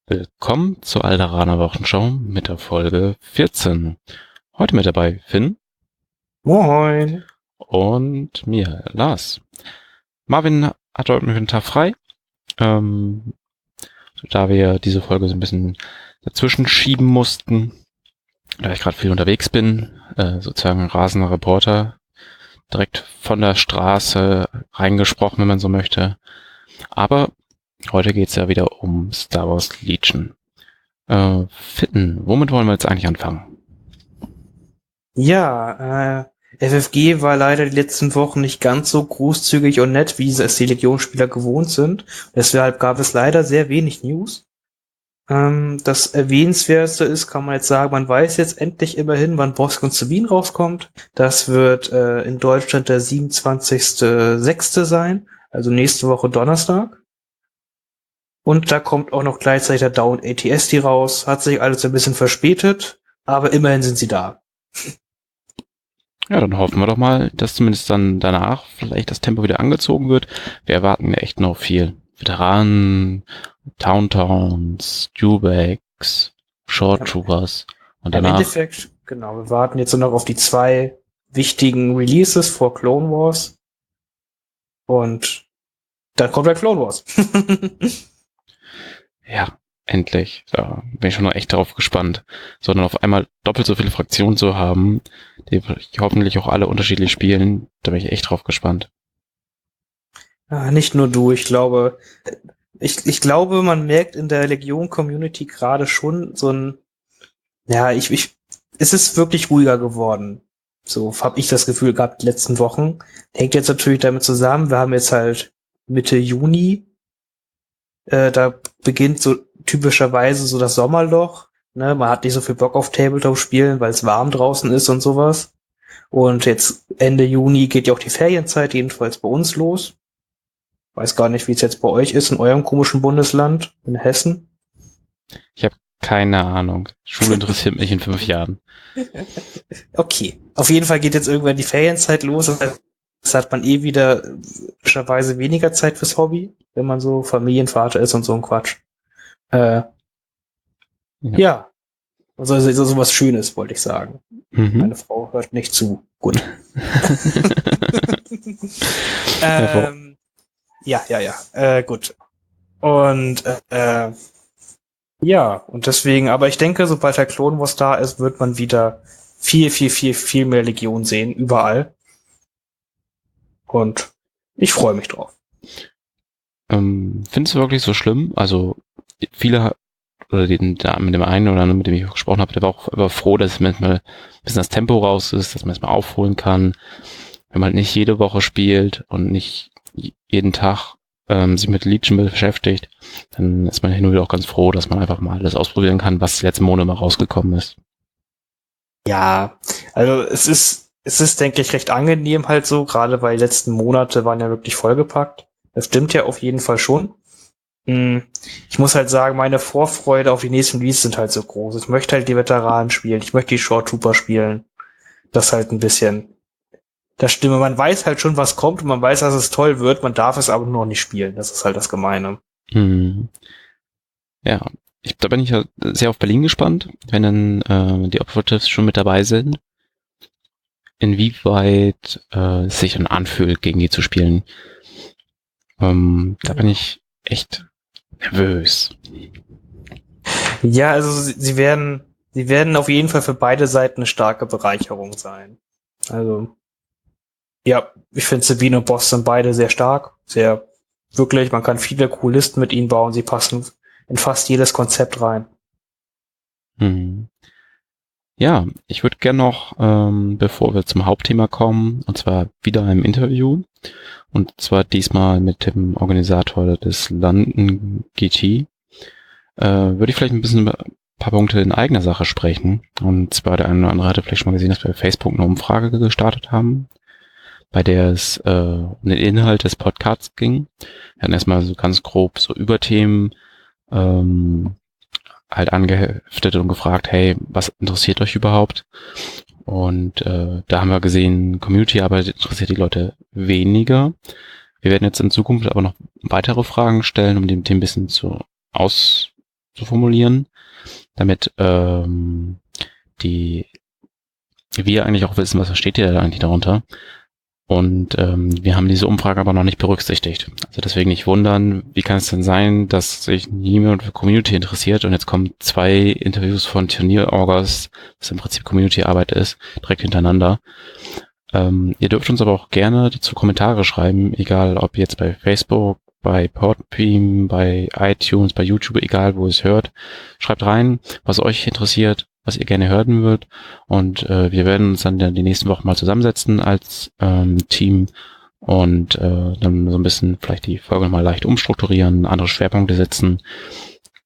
Willkommen zur Alderaaner Wochenschau mit der Folge 14. Heute mit dabei Finn. Moin. Und mir, Lars. Marvin hat heute einen Tag frei. Da wir diese Folge so ein bisschen dazwischen schieben mussten, da ich gerade viel unterwegs bin, sozusagen ein rasender Reporter, direkt von der Straße reingesprochen, wenn man so möchte. Aber heute geht's ja wieder um Star Wars Legion. Finn, womit wollen wir jetzt eigentlich anfangen? Ja, FFG war leider die letzten Wochen nicht ganz so großzügig und nett, wie es die Legionsspieler gewohnt sind. Deshalb gab es leider sehr wenig News. Das Erwähnenswerteste ist, kann man jetzt sagen, man weiß jetzt endlich immerhin, wann Bosk und Sabine rauskommt. Das wird in Deutschland der 27.06. sein, also nächste Woche Donnerstag. Und da kommt auch noch gleichzeitig der Down ATST raus. Hat sich alles ein bisschen verspätet, aber immerhin sind sie da. Ja, dann hoffen wir doch mal, dass zumindest dann danach vielleicht das Tempo wieder angezogen wird. Wir erwarten ja echt noch viel. Veteranen, Towntowns, Dewbacks, Short Troopers und danach... Im Endeffekt, genau, wir warten jetzt nur noch auf die 2 wichtigen Releases vor Clone Wars. Und dann kommt der Clone Wars. Ja, endlich. Da bin ich schon noch echt drauf gespannt. Sondern auf einmal doppelt so viele Fraktionen zu haben, die hoffentlich auch alle unterschiedlich spielen, da bin ich echt drauf gespannt. Nicht nur du, ich glaube, man merkt in der Legion-Community gerade schon so ein, es ist wirklich ruhiger geworden. So habe ich das Gefühl gehabt, die letzten Wochen. Hängt jetzt natürlich damit zusammen, wir haben jetzt halt Mitte Juni, da beginnt so typischerweise so das Sommerloch, ne? Man hat nicht so viel Bock auf Tabletop-Spielen, weil es warm draußen ist und sowas. Und jetzt Ende Juni geht ja auch die Ferienzeit, jedenfalls bei uns los. Weiß gar nicht, wie es jetzt bei euch ist, in eurem komischen Bundesland, in Hessen. Ich habe keine Ahnung. Schule interessiert mich in 5 Jahren. Okay. Auf jeden Fall geht jetzt irgendwann die Ferienzeit los. Das hat man wieder typischerweise weniger Zeit fürs Hobby, wenn man so Familienvater ist und so ein Quatsch. Ja. Also sowas Schönes, wollte ich sagen. Mhm. Meine Frau hört nicht zu. Gut. Gut. Und und deswegen, aber ich denke, sobald der Clone Wars da ist, wird man wieder viel mehr Legion sehen, überall. Und ich freue mich drauf. Findest du wirklich so schlimm? Also viele, oder mit dem einen oder anderen, mit dem ich gesprochen habe, der war auch immer froh, dass manchmal ein bisschen das Tempo raus ist, dass man es mal aufholen kann. Wenn man halt nicht jede Woche spielt und nicht jeden Tag sich mit Legion beschäftigt, dann ist man hin und wieder auch ganz froh, dass man einfach mal alles ausprobieren kann, was letzten Monat mal rausgekommen ist. Ja, also es ist, denke ich, recht angenehm halt so, gerade weil die letzten Monate waren ja wirklich vollgepackt. Das stimmt ja auf jeden Fall schon. Ich muss halt sagen, meine Vorfreude auf die nächsten Releases sind halt so groß. Ich möchte halt die Veteranen spielen, ich möchte die Short Trooper spielen. Das halt ein bisschen das Stimme. Man weiß halt schon, was kommt und man weiß, dass es toll wird, man darf es aber noch nicht spielen. Das ist halt das Gemeine. Ja, da bin ich ja sehr auf Berlin gespannt, wenn dann die Operatives schon mit dabei sind, inwieweit es sich dann anfühlt, gegen die zu spielen. Da bin ich echt nervös. Ja, also sie werden auf jeden Fall für beide Seiten eine starke Bereicherung sein. Also ja, ich finde Sabine und Boss sind beide sehr stark, sehr wirklich, man kann viele coole Listen mit ihnen bauen, sie passen in fast jedes Konzept rein. Ja, ich würde gerne noch, bevor wir zum Hauptthema kommen, und zwar wieder ein Interview, und zwar diesmal mit dem Organisator des London GT, würde ich vielleicht ein paar Punkte in eigener Sache sprechen. Und zwar der eine oder andere hatte vielleicht schon mal gesehen, dass wir bei Facebook eine Umfrage gestartet haben, bei der es um den Inhalt des Podcasts ging. Wir hatten erstmal so ganz grob so Überthemen halt angeheftet und gefragt, hey, was interessiert euch überhaupt? Und da haben wir gesehen, Community-Arbeit interessiert die Leute weniger. Wir werden jetzt in Zukunft aber noch weitere Fragen stellen, um dem ein bisschen zu zu formulieren, damit wir eigentlich auch wissen, was versteht ihr da eigentlich darunter. Und wir haben diese Umfrage aber noch nicht berücksichtigt. Also deswegen nicht wundern, wie kann es denn sein, dass sich niemand für Community interessiert und jetzt kommen 2 Interviews von Turnier-Orgas, was im Prinzip Community-Arbeit ist, direkt hintereinander. Ihr dürft uns aber auch gerne dazu Kommentare schreiben, egal ob jetzt bei Facebook, bei Podbeam, bei iTunes, bei YouTube, egal wo ihr es hört. Schreibt rein, was euch interessiert, was ihr gerne hören würdet. Und wir werden uns dann die nächsten Wochen mal zusammensetzen als Team und dann so ein bisschen vielleicht die Folge mal leicht umstrukturieren, andere Schwerpunkte setzen.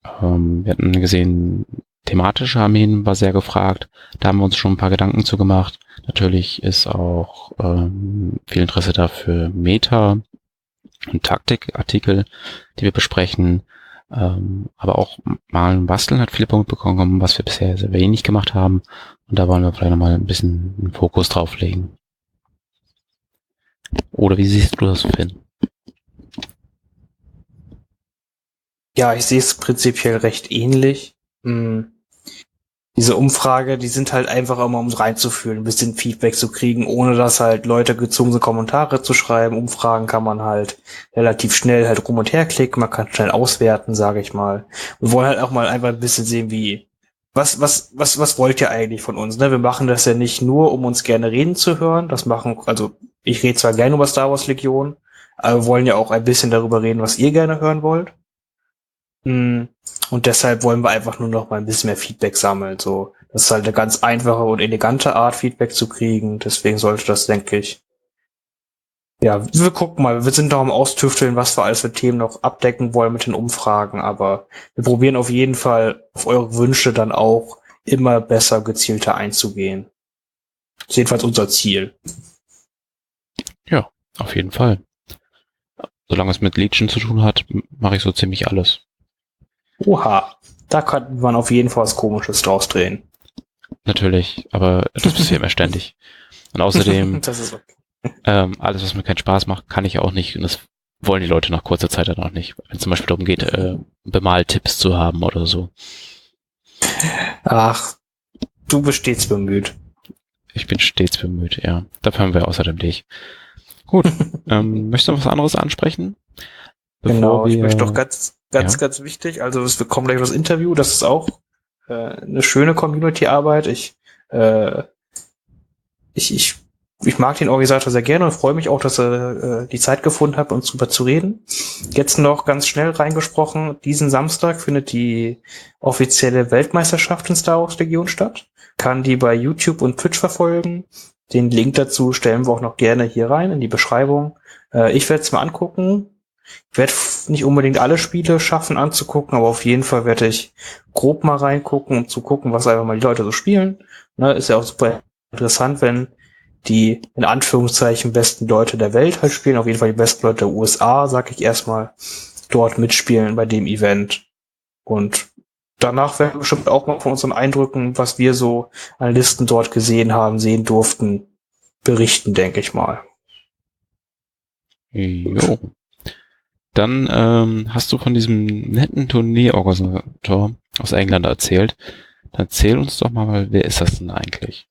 Wir hatten gesehen, thematische Armeen war sehr gefragt. Da haben wir uns schon ein paar Gedanken zu gemacht. Natürlich ist auch viel Interesse dafür Meta und Taktikartikel, die wir besprechen. Aber auch Malen und Basteln hat viele Punkte bekommen, was wir bisher sehr wenig gemacht haben. Und da wollen wir vielleicht nochmal ein bisschen einen Fokus drauf legen. Oder wie siehst du das, Finn? Ja, ich sehe es prinzipiell recht ähnlich. Diese Umfrage, die sind halt einfach immer, um reinzufühlen, ein bisschen Feedback zu kriegen, ohne dass halt Leute gezwungen sind, Kommentare zu schreiben. Umfragen kann man halt relativ schnell halt rum und her klicken, man kann schnell auswerten, sage ich mal. Wir wollen halt auch mal einfach ein bisschen sehen, wie, was wollt ihr eigentlich von uns, ne? Wir machen das ja nicht nur, um uns gerne reden zu hören, also ich rede zwar gerne über Star Wars Legion, aber wir wollen ja auch ein bisschen darüber reden, was ihr gerne hören wollt. Und deshalb wollen wir einfach nur noch mal ein bisschen mehr Feedback sammeln. So, das ist halt eine ganz einfache und elegante Art, Feedback zu kriegen. Deswegen sollte das, denke ich. Ja, wir gucken mal. Wir sind noch am Austüfteln, was wir alles für Themen noch abdecken wollen mit den Umfragen. Aber wir probieren auf jeden Fall auf eure Wünsche dann auch immer besser, gezielter einzugehen. Das ist jedenfalls unser Ziel. Ja, auf jeden Fall. Solange es mit Legion zu tun hat, mache ich so ziemlich alles. Oha, da kann man auf jeden Fall was Komisches draus drehen. Natürlich, aber das passiert mir ständig. Und außerdem, das ist okay. alles, was mir keinen Spaß macht, kann ich auch nicht. Und das wollen die Leute nach kurzer Zeit dann auch nicht. Wenn es zum Beispiel darum geht, Bemaltipps zu haben oder so. Ach, du bist stets bemüht. Ich bin stets bemüht, ja. Dafür haben wir außerdem dich. Gut, möchtest du noch was anderes ansprechen? Genau, ich möchte doch ganz wichtig, also wir kommen gleich das Interview, das ist auch eine schöne Community-Arbeit. Ich mag den Organisator sehr gerne und freue mich auch, dass er die Zeit gefunden hat, uns drüber zu reden. Jetzt noch ganz schnell reingesprochen, diesen Samstag findet die offizielle Weltmeisterschaft in Star Wars Legion statt. Kann die bei YouTube und Twitch verfolgen. Den Link dazu stellen wir auch noch gerne hier rein in die Beschreibung. Ich werde es mal angucken. Ich werde nicht unbedingt alle Spiele schaffen anzugucken, aber auf jeden Fall werde ich grob mal reingucken, um zu gucken, was einfach mal die Leute so spielen. Ne, ist ja auch super interessant, wenn die in Anführungszeichen besten Leute der Welt halt spielen, auf jeden Fall die besten Leute der USA, sag ich erstmal, dort mitspielen bei dem Event. Und danach werden wir bestimmt auch mal von unseren Eindrücken, was wir so an Listen dort gesehen haben, sehen durften, berichten, denke ich mal. Jo. Dann hast du von diesem netten Turnierorganisator aus England erzählt. Dann erzähl uns doch mal, wer ist das denn eigentlich?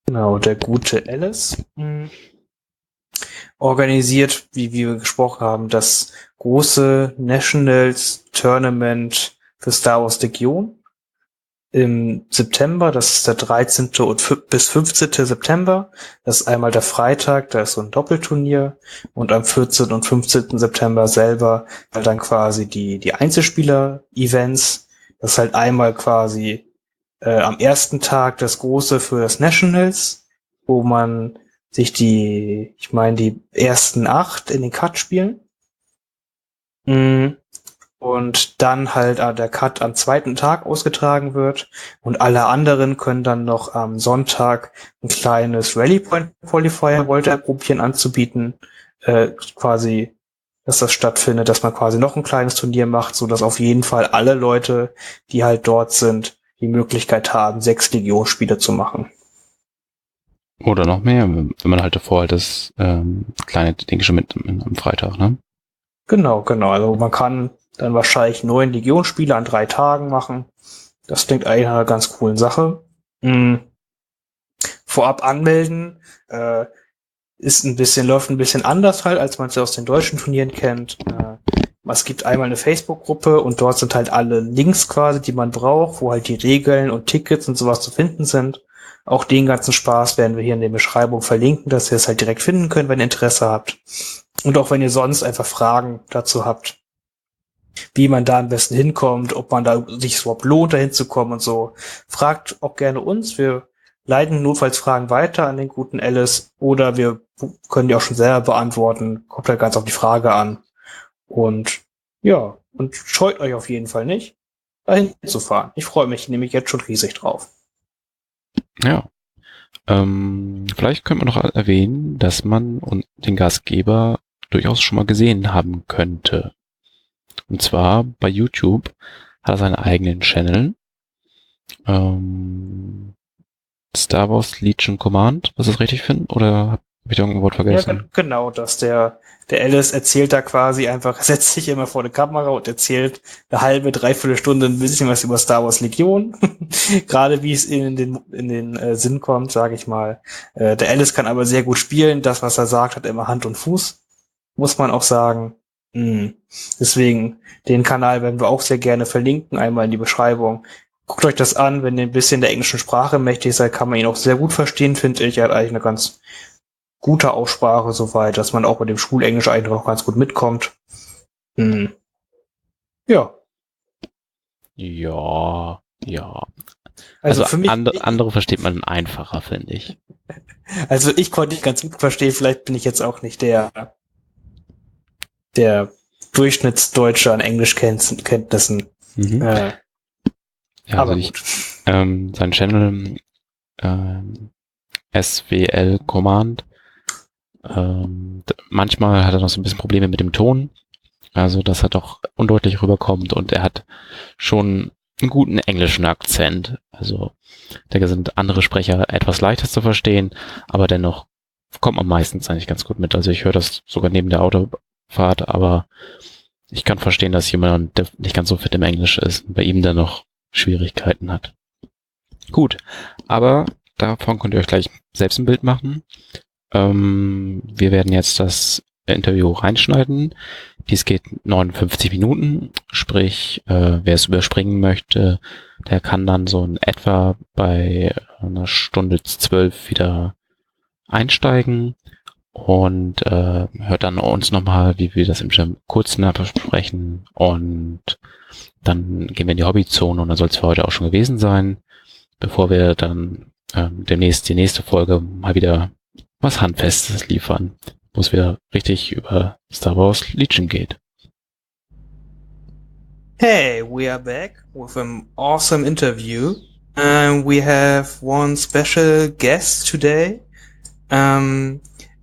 Genau, der gute Ellis organisiert, wie wir gesprochen haben, das große Nationals Tournament für Star Wars Legion im September. Das ist der 13. bis 15. September. Das ist einmal der Freitag, da ist so ein Doppelturnier. Und am 14. und 15. September selber halt dann quasi die Einzelspieler-Events. Das ist halt einmal quasi am ersten Tag das große für das Nationals, wo man sich die ersten 8 in den Cut spielen. Und dann halt der Cut am zweiten Tag ausgetragen wird. Und alle anderen können dann noch am Sonntag ein kleines Rally Point Qualifier probieren anzubieten. Quasi, dass das stattfindet, dass man quasi noch ein kleines Turnier macht, so dass auf jeden Fall alle Leute, die halt dort sind, die Möglichkeit haben, 6 Legionsspiele zu machen. Oder noch mehr, wenn man halt davor halt das kleine Ding schon mit am Freitag, ne? Genau. Also man kann dann wahrscheinlich 9 Legionsspiele an 3 Tagen machen. Das klingt eigentlich nach einer ganz coolen Sache. Vorab anmelden, läuft ein bisschen anders halt, als man es aus den deutschen Turnieren kennt. Es gibt einmal eine Facebook-Gruppe und dort sind halt alle Links quasi, die man braucht, wo halt die Regeln und Tickets und sowas zu finden sind. Auch den ganzen Spaß werden wir hier in der Beschreibung verlinken, dass ihr es halt direkt finden könnt, wenn ihr Interesse habt. Und auch wenn ihr sonst einfach Fragen dazu habt, wie man da am besten hinkommt, ob man da sich überhaupt lohnt, da hinzukommen und so. Fragt auch gerne uns. Wir leiten notfalls Fragen weiter an den guten Ellis oder wir können die auch schon selber beantworten. Kommt halt ganz auf die Frage an. Und ja, und scheut euch auf jeden Fall nicht, dahin zu fahren. Ich freue mich nämlich jetzt schon riesig drauf. Ja. Vielleicht könnte man noch erwähnen, dass man den Gastgeber durchaus schon mal gesehen haben könnte. Und zwar bei YouTube hat er seinen eigenen Channel. Star Wars Legion Command, was das richtig finden? Oder habe ich da irgendein Wort vergessen? Ja, genau, dass der Ellis erzählt da quasi einfach, setzt sich immer vor die Kamera und erzählt eine halbe, dreiviertel Stunde ein bisschen was über Star Wars Legion. Gerade wie es in den Sinn kommt, sage ich mal. Der Ellis kann aber sehr gut spielen. Das, was er sagt, hat immer Hand und Fuß. Muss man auch sagen. Deswegen, den Kanal werden wir auch sehr gerne verlinken, einmal in die Beschreibung. Guckt euch das an, wenn ihr ein bisschen der englischen Sprache mächtig seid, kann man ihn auch sehr gut verstehen, finde ich. Er hat eigentlich eine ganz gute Aussprache soweit, dass man auch mit dem Schulenglisch eigentlich noch ganz gut mitkommt. Ja. Ja. Also für mich, andere versteht man einfacher, finde ich. Also ich konnte dich ganz gut verstehen, vielleicht bin ich jetzt auch nicht der Durchschnittsdeutsche an Englischkenntnissen. Ja, aber also gut. Sein Channel SWL Command. Manchmal hat er noch so ein bisschen Probleme mit dem Ton. Also, dass er doch undeutlich rüberkommt und er hat schon einen guten englischen Akzent. Also, da sind andere Sprecher etwas leichter zu verstehen, aber dennoch kommt man meistens eigentlich ganz gut mit. Also, ich höre das sogar neben der Autofahrt, aber ich kann verstehen, dass jemand, der nicht ganz so fit im Englisch ist, bei ihm dann noch Schwierigkeiten hat. Gut, aber davon könnt ihr euch gleich selbst ein Bild machen. Wir werden jetzt das Interview reinschneiden. Dies geht 59 Minuten, sprich, wer es überspringen möchte, der kann dann so in etwa bei einer Stunde 12 wieder einsteigen und hört dann uns nochmal, wie wir das im kurzen besprechen, und dann gehen wir in die Hobbyzone und dann soll es für heute auch schon gewesen sein, bevor wir dann demnächst die nächste Folge mal wieder was Handfestes liefern, wo es wieder richtig über Star Wars Legion geht. Hey, we are back with an awesome interview. We have one special guest today.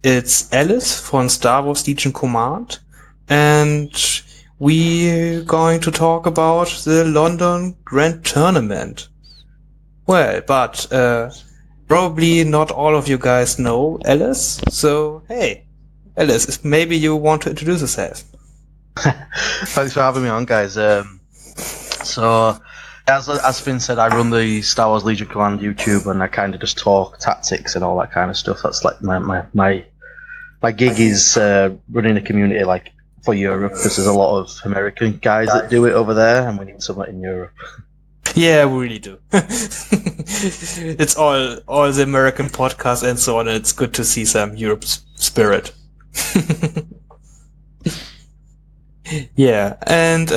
It's Ellis from Star Wars Legion Command, and we're going to talk about the London Grand Tournament. Well, but probably not all of you guys know Ellis, so hey, Ellis, maybe you want to introduce yourself. Thanks for having me on, guys. So, as Finn said, I run the Star Wars Legion Command YouTube, and I kind of just talk tactics and all that kind of stuff. That's like my gig is running a community like for Europe, because there's a lot of American guys that do it over there, and we need someone in Europe. Yeah, we really do. It's all the American podcasts and so on, and it's good to see some Europe spirit. Yeah, and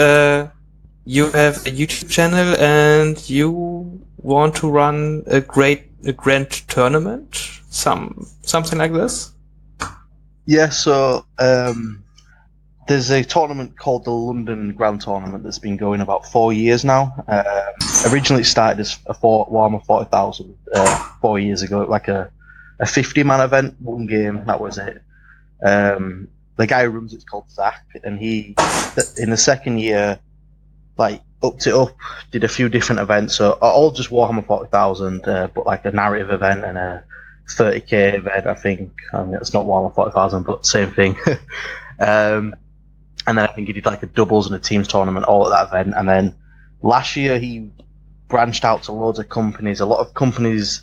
you have a YouTube channel and you want to run a grand tournament, something like this? Yeah, so there's a tournament called the London Grand Tournament that's been going about 4 years now. Originally it started as a Warhammer 40,000 4 years ago, like a 50-man event, one game, that was it. The guy who runs it's called Zach, and he, in the second year, like, upped it up, did a few different events, so all just Warhammer 40,000, but like a narrative event and a 30k event, I think. I mean, it's not Warhammer 40,000, but same thing. And and then I think he did like a doubles and a teams tournament all at that event. And then last year he branched out to loads of companies. A lot of companies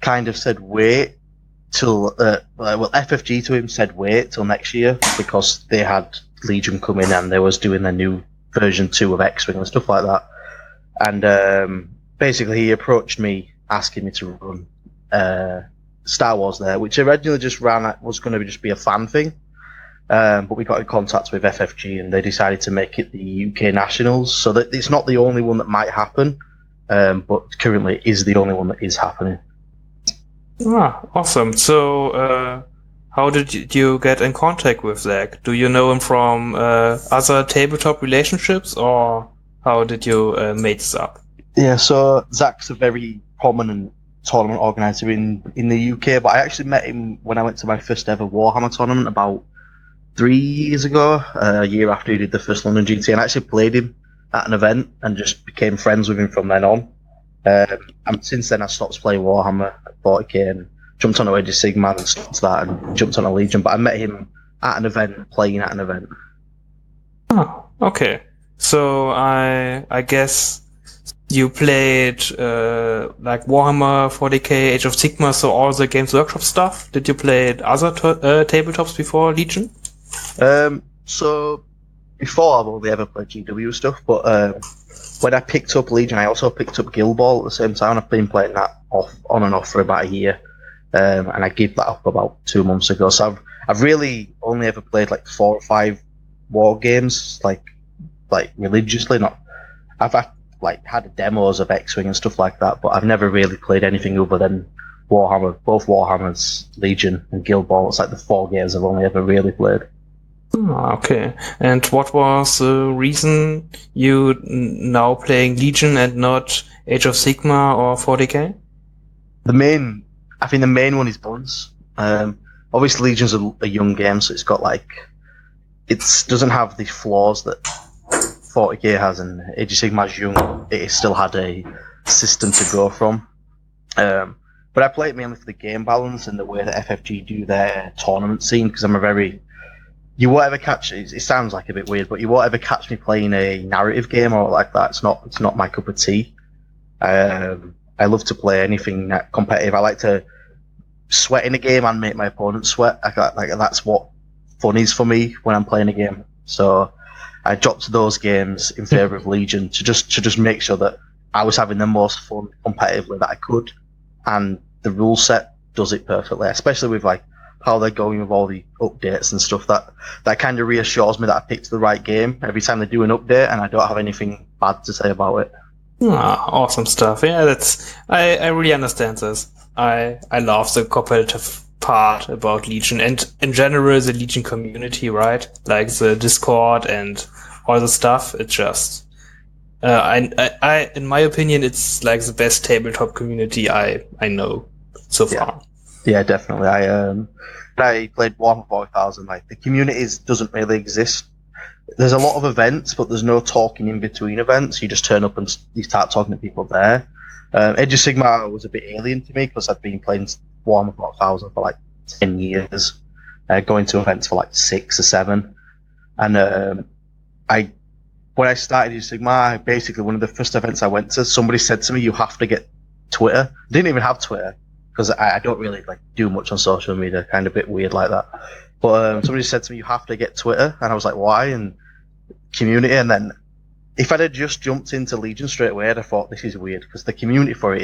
kind of said wait till FFG to him said wait till next year because they had Legion come in and they was doing their new version 2 of X-Wing and stuff like that. And basically he approached me asking me to run Star Wars there, which originally was going to just be a fan thing. But we got in contact with FFG and they decided to make it the UK Nationals, so that it's not the only one that might happen, but currently it is the only one that is happening. Ah, awesome. So, how did you get in contact with Zach? Do you know him from other tabletop relationships, or how did you make this up? Yeah, so Zach's a very prominent tournament organizer in the UK, but I actually met him when I went to my first ever Warhammer tournament about 3 years ago, a year after he did the first London GT, and I actually played him at an event and just became friends with him from then on. And since then I stopped playing Warhammer at 40k and jumped on Age of Sigmar and stopped that and jumped on a Legion, but I met him at an event, playing at an event. Oh, okay. So I guess you played like Warhammer 40k, Age of Sigmar, so all the Games Workshop stuff. Did you play other tabletops before Legion? So before I've only ever played GW stuff, but when I picked up Legion, I also picked up Guild Ball at the same time. I've been playing that on and off for about a year, and I gave that up about 2 months ago. So I've really only ever played like 4 or 5 war games, like religiously. I've had demos of X-Wing and stuff like that, but I've never really played anything other than Warhammer, both Warhammers, Legion, and Guild Ball. It's like the 4 games I've only ever really played. Okay. And what was the reason you now playing Legion and not Age of Sigmar or 40k? I think the main one is balance. Obviously Legion's a young game, so it's got it doesn't have the flaws that 40k has, and Age of Sigmar's young. It still had a system to go from. But I play it mainly for the game balance and the way that FFG do their tournament scene, because you won't ever catch it. It sounds like a bit weird, but you won't ever catch me playing a narrative game or like that. It's not my cup of tea. I love to play anything competitive. I like to sweat in a game and make my opponent sweat. That's what fun is for me when I'm playing a game. So I dropped those games in favour of Legion to just make sure that I was having the most fun competitively that I could, and the rule set does it perfectly, especially with how they're going with all the updates and stuff. That kind of reassures me that I picked the right game every time they do an update, and I don't have anything bad to say about it. Awesome stuff. Yeah, I really understand this. I love the competitive part about Legion, and in general the Legion community, right? Like the Discord and all the stuff. It's just I in my opinion, it's like the best tabletop community I know so far. Yeah, definitely. I played Warhammer 40,000. The community doesn't really exist. There's a lot of events, but there's no talking in between events. You just turn up and you start talking to people there. Age of Sigmar was a bit alien to me because I'd been playing Warhammer 40,000 for 10 years, going to events for 6 or 7. And when I started Age of Sigmar, basically one of the first events I went to, somebody said to me, "You have to get Twitter." I didn't even have Twitter, because I don't really do much on social media, kind of a bit weird like that. But somebody said to me, "You have to get Twitter," and I was like, "Why?" And community. And then if I'd have just jumped into Legion straight away, I'd have thought this is weird, because the community for it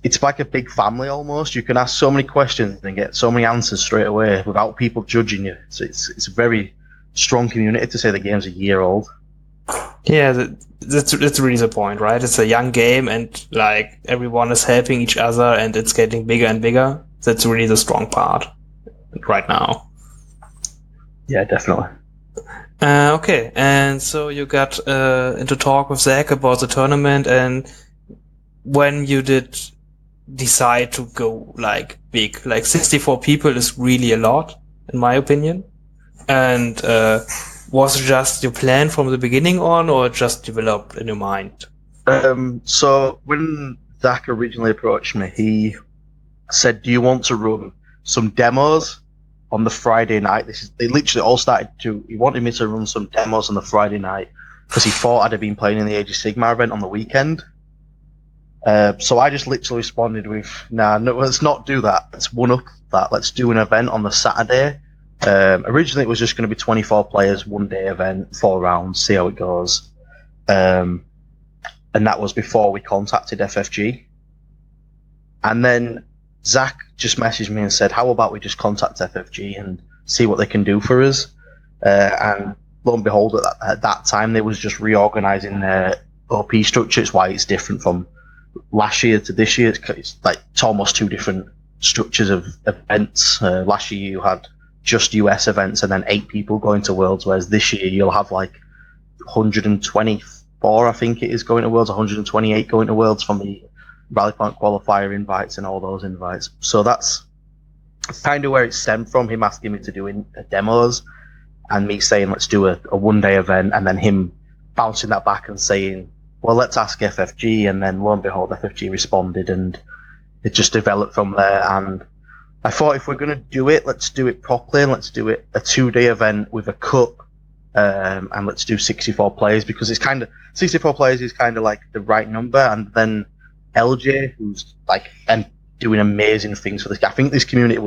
it's like a big family almost. You can ask so many questions and get so many answers straight away without people judging you. So it's a very strong community, to say the game's a year old. Yeah, that's really the point, right? It's a young game, and everyone is helping each other, and it's getting bigger and bigger. That's really the strong part right now. Yeah, definitely. Okay, and so you got into talk with Zach about the tournament, and when you did decide to go big, 64 people is really a lot, in my opinion. And was it just your plan from the beginning on, or just developed in your mind? So when Zach originally approached me, he said, "Do you want to run some demos on the Friday night. They literally all started to. He wanted me to run some demos on the Friday night because he thought I'd have been playing in the Age of Sigmar event on the weekend. So I just literally responded with, "Nah, no, let's not do that. Let's one up that. Let's do an event on the Saturday." Originally, it was just going to be 24 players, 1 day event, 4 rounds, see how it goes. And that was before we contacted FFG. And then Zach just messaged me and said, "How about we just contact FFG and see what they can do for us?" And lo and behold, at that time, they was just reorganizing their OP structure. It's why it's different from last year to this year. It's almost 2 different structures of events. Last year you had just US events and then 8 people going to Worlds, whereas this year you'll have like 124, I think it is, going to Worlds, 128 going to Worlds from the Rally Point qualifier invites and all those invites. So that's kind of where it stemmed from, him asking me to do demos and me saying let's do a 1-day event, and then him bouncing that back and saying, well, let's ask FFG, and then lo and behold, FFG responded, and it just developed from there. And I thought, if we're going to do it, let's do it properly, and let's do it a 2-day event with a cup, and let's do 64 players, because it's kind of 64 players is kind of like the right number. And then LJ, who's like and doing amazing things for this guy. I think this community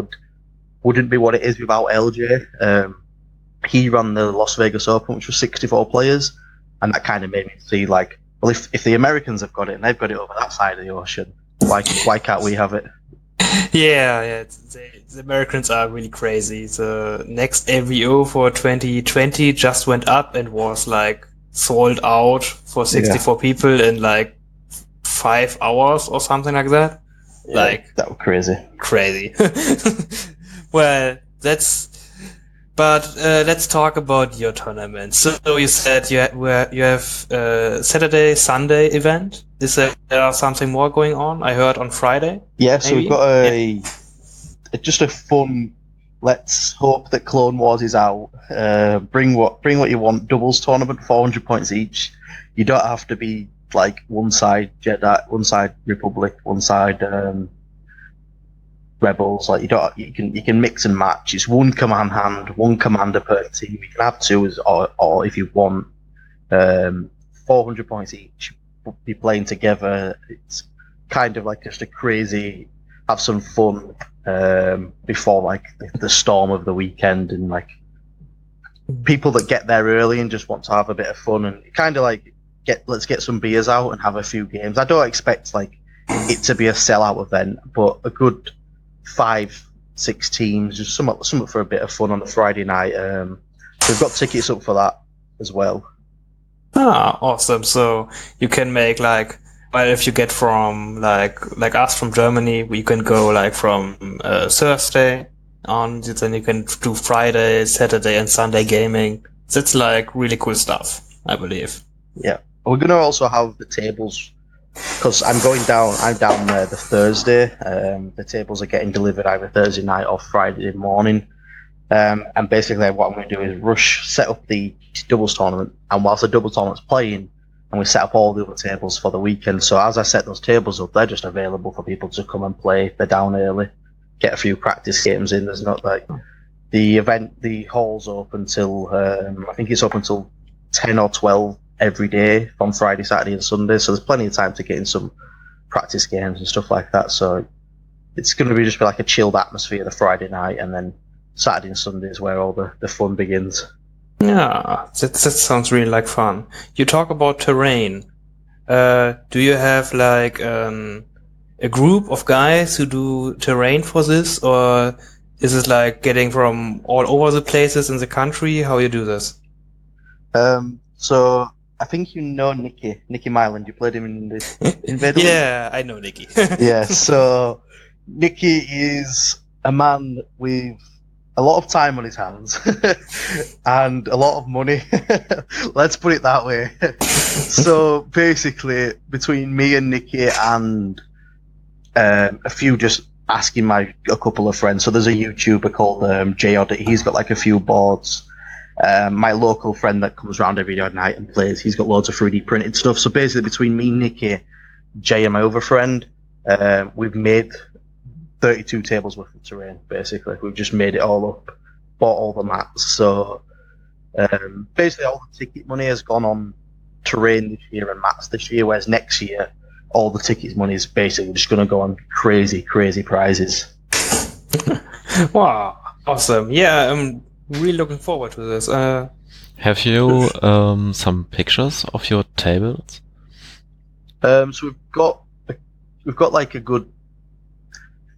wouldn't be what it is without LJ. He ran the Las Vegas Open, which was 64 players, and that kind of made me see, like, well, if the Americans have got it and they've got it over that side of the ocean, why can't we have it? Yeah. The Americans are really crazy. The next AVO for 2020 just went up and was like sold out for 64 people in like 5 hours or something like that. Yeah, like that was crazy. Well, let's talk about your tournament. So you said you have Saturday, Sunday event. Is there something more going on? I heard on Friday. Yeah, so we've got just a fun. Let's hope that Clone Wars is out. Bring what you want. Doubles tournament, 400 points each. You don't have to be like one side Jedi, one side Republic, one side Rebels. Like you can mix and match. It's one command hand, one commander per team. You can have 2 or if you want, 400 points each. Be playing together. It's kind of like just a crazy, have some fun before like the storm of the weekend, and like people that get there early and just want to have a bit of fun, and kind of like let's get some beers out and have a few games. I don't expect like it to be a sellout event, but a good 5-6 teams, just something for a bit of fun on a Friday night. We've got tickets up for that as well. Ah, awesome. So you can make like, well, if you get from like us from Germany, we can go like from Thursday on, then you can do Friday, Saturday and Sunday gaming. That's like really cool stuff, I believe. Yeah. We're going to also have the tables, because I'm down there the Thursday. The tables are getting delivered either Thursday night or Friday morning. And basically what I'm going to do is set up the doubles tournament, and whilst the doubles tournament's playing, and we set up all the other tables for the weekend. So as I set those tables up, they're just available for people to come and play if they're down early, get a few practice games in. There's not like the hall's open till I think it's open till 10 or 12 every day from Friday, Saturday and Sunday. So there's plenty of time to get in some practice games and stuff like that. So it's going to be just like a chilled atmosphere the Friday night, and then Saturday and Sunday is where all the fun begins. Yeah, that sounds really like fun. You talk about terrain. Do you have like a group of guys who do terrain for this, or is it like getting from all over the places in the country? How you do this? So I think you know Nicky Myland. You played him in the Invader. Yeah, I know Nicky. Yeah, so Nicky is a man with a lot of time on his hands and a lot of money. Let's put it that way. So basically, between me and Nicky and a few just asking a couple of friends. So there's a YouTuber called J Oddity. He's got like a few boards. My local friend that comes around every other night and plays, he's got loads of 3D printed stuff. So basically, between me, Nicky, Jay, and my other friend, we've made 32 tables worth of terrain, basically. We've just made it all up, bought all the mats. So basically all the ticket money has gone on terrain this year and mats this year, whereas next year all the tickets money is basically just going to go on crazy prizes. Wow, awesome. Yeah, I'm really looking forward to this. Have you some pictures of your tables? So we've got like a good,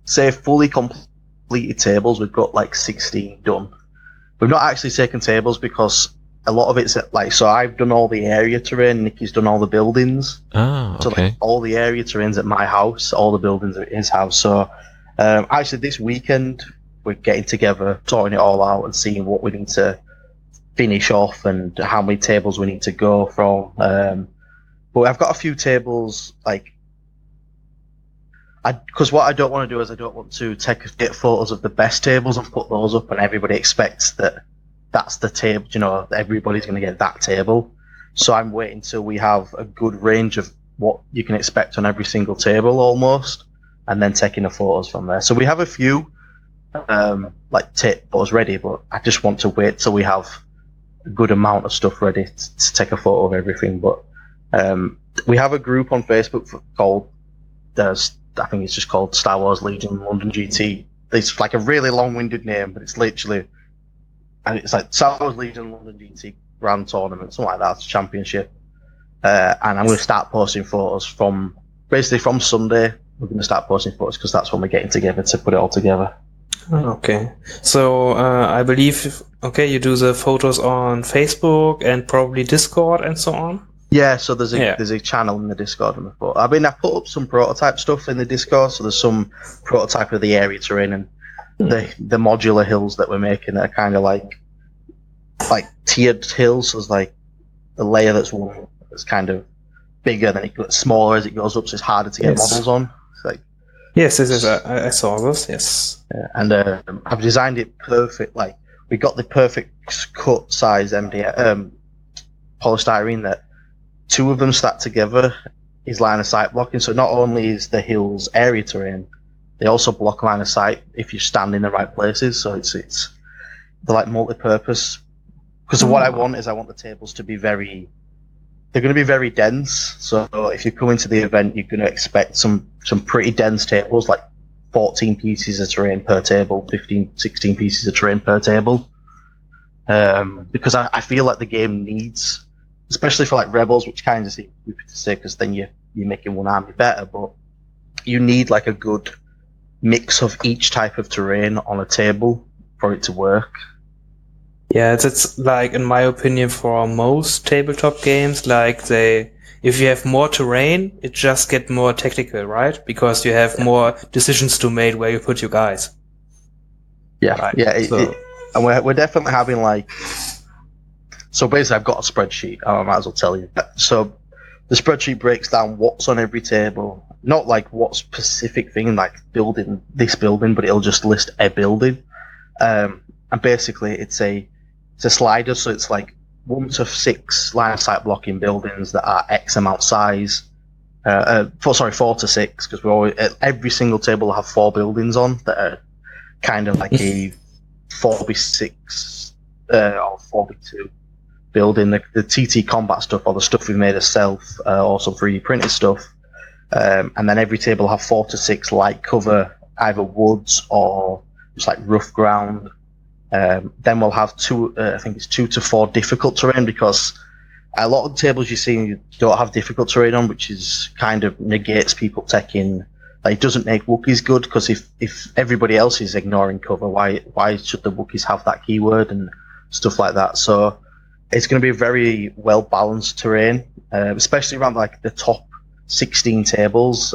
say, fully completed tables. We've got like 16 done. We've not actually taken tables because a lot of it's like, so I've done all the area terrain, Nicky's done all the buildings. Ah, okay. So like all the area terrain's at my house, all the buildings are at his house. So actually this weekend we're getting together, sorting it all out and seeing what we need to finish off and how many tables we need to go from. But I've got a few tables, like, because what I don't want to do is I don't want to get photos of the best tables and put those up and everybody expects that that's the table, you know, everybody's going to get that table. So I'm waiting till we have a good range of what you can expect on every single table almost, and then taking the photos from there. So we have a few like photos ready, but I just want to wait till we have a good amount of stuff ready to take a photo of everything. But we have a group on Facebook called, I think it's just called Star Wars Legion London GT. It's like a really long-winded name, but it's literally, and it's like Star Wars Legion London GT Grand Tournament, something like that, championship. And I'm going to start posting photos from Sunday. We're going to start posting photos because that's when we're getting together to put it all together. Okay. So I believe, you do the photos on Facebook and probably Discord and so on? Yeah, so there's a channel in the Discord and the photo. I mean, I put up some prototype stuff in the Discord, so there's some prototype of the area terrain and the modular hills that we're making that are kind of like tiered hills. So there's like a layer that's kind of bigger, then it gets smaller as it goes up, so it's harder to get models on. It's like, yes, I saw this, yes. Yeah, and I've designed it perfect. Like, we got the perfect cut size polystyrene that two of them stacked together is line of sight blocking. So not only is the hills area terrain, they also block line of sight if you stand in the right places. So they're like multi-purpose. Because what I want the tables to be they're going to be very dense. So if you come into the event, you're going to expect some pretty dense tables, like 14 pieces of terrain per table, 15, 16 pieces of terrain per table. Because I feel like the game needs, especially for like Rebels, which kind of seems stupid to say because then you're making one army better, but you need like a good mix of each type of terrain on a table for it to work. Yeah, it's like, in my opinion, for most tabletop games, like if you have more terrain, it just get more technical, right? Because you have more decisions to make where you put your guys. Yeah, right. Yeah, So and we're definitely having like. So basically, I've got a spreadsheet. I might as well tell you. So the spreadsheet breaks down what's on every table, not like what specific thing, like building this building, but it'll just list a building. And basically, it's a slider, so it's like 1 to 6 line of sight blocking buildings that are X amount size. 4 to 6, because every single table will have 4 buildings on that are kind of like a 4x6 or 4x2 building. The TT combat stuff, or the stuff we've made ourselves, also 3D printed stuff. And then every table will have 4 to 6 light cover, either woods or just like rough ground. Then we'll have 2 to 4 difficult terrain, because a lot of the tables you see don't have difficult terrain on, which is kind of negates people taking. Like, it doesn't make Wookiees good, because if everybody else is ignoring cover, why should the Wookiees have that keyword and stuff like that? So it's going to be a very well balanced terrain, especially around like the top 16 tables.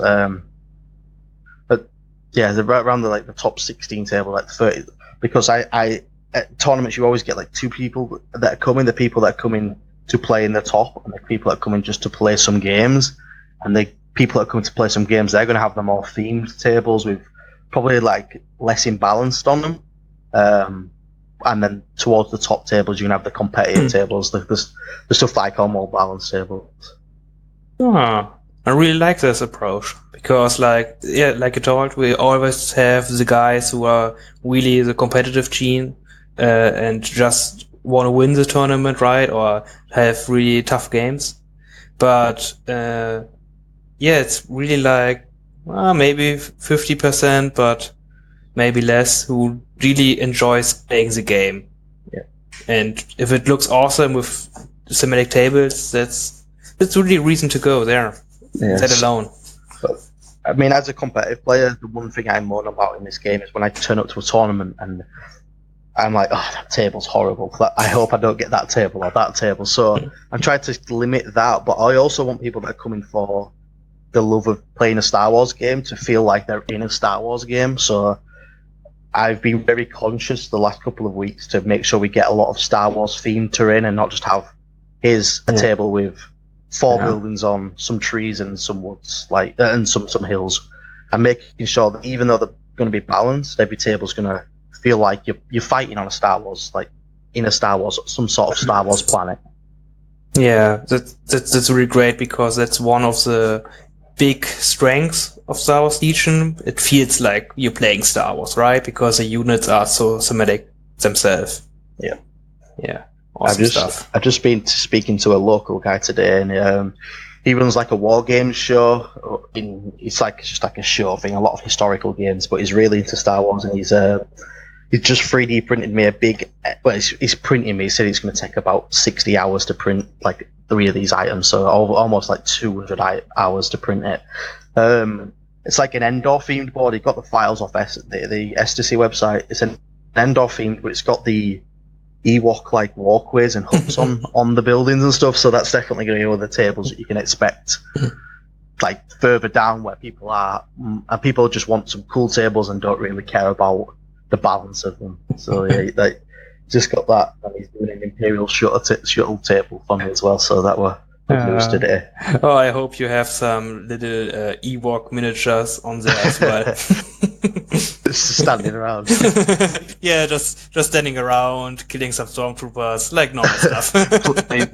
But yeah, around the top 16 table, like 30. Because I at tournaments you always get like 2 people that are coming, the people that are coming to play in the top, and the people that are coming just to play some games. And the people that are coming to play some games, they're going to have them all themed tables with probably like less imbalanced on them. And then towards the top tables, you can have the competitive tables, the stuff that I call more balanced tables. Ah, I really like this approach because, like you told, we always have the guys who are really the competitive team and just want to win the tournament, right? Or have really tough games. But it's really like maybe 50%, but maybe less who really enjoys playing the game. Yeah. And if it looks awesome with thematic tables, that's really a reason to go there. Yes. That alone. But, I mean, as a competitive player, the one thing I moan about in this game is when I turn up to a tournament and I'm like, oh, that table's horrible. I hope I don't get that table or that table. So I'm trying to limit that, but I also want people that are coming for the love of playing a Star Wars game to feel like they're in a Star Wars game. So I've been very conscious the last couple of weeks to make sure we get a lot of Star Wars themed terrain and not just have here's a table with 4 buildings on, some trees and some woods, like and some hills, and making sure that even though they're going to be balanced, every table's going to feel like you're fighting on a Star Wars, like in a Star Wars, some sort of Star Wars planet. Yeah, that's really great because that's one of the big strengths of Star Wars Legion. It feels like you're playing Star Wars, right? Because the units are so thematic themselves. Yeah. Yeah. Awesome stuff. I've just been speaking to a local guy today, and he runs like a war games show. It's just like a show thing, a lot of historical games, but he's really into Star Wars, and he's just 3D printed me a big. Well, he's printing me. He said it's going to take about 60 hours to print like 3 of these items, so almost like 200 hours to print it. It's like an Endor themed board. He got the files off the Ecstasy website. It's an Endor themed, but it's got the Ewok like walkways and hooks on the buildings and stuff, so that's definitely going to be one of the tables that you can expect like further down where people are, and people just want some cool tables and don't really care about the balance of them. So yeah, just got that, and he's doing an Imperial shuttle table for me as well, so that were good news today. Oh, I hope you have some little Ewok miniatures on there as well. Just standing around. Yeah, just standing around, killing some stormtroopers, like normal stuff.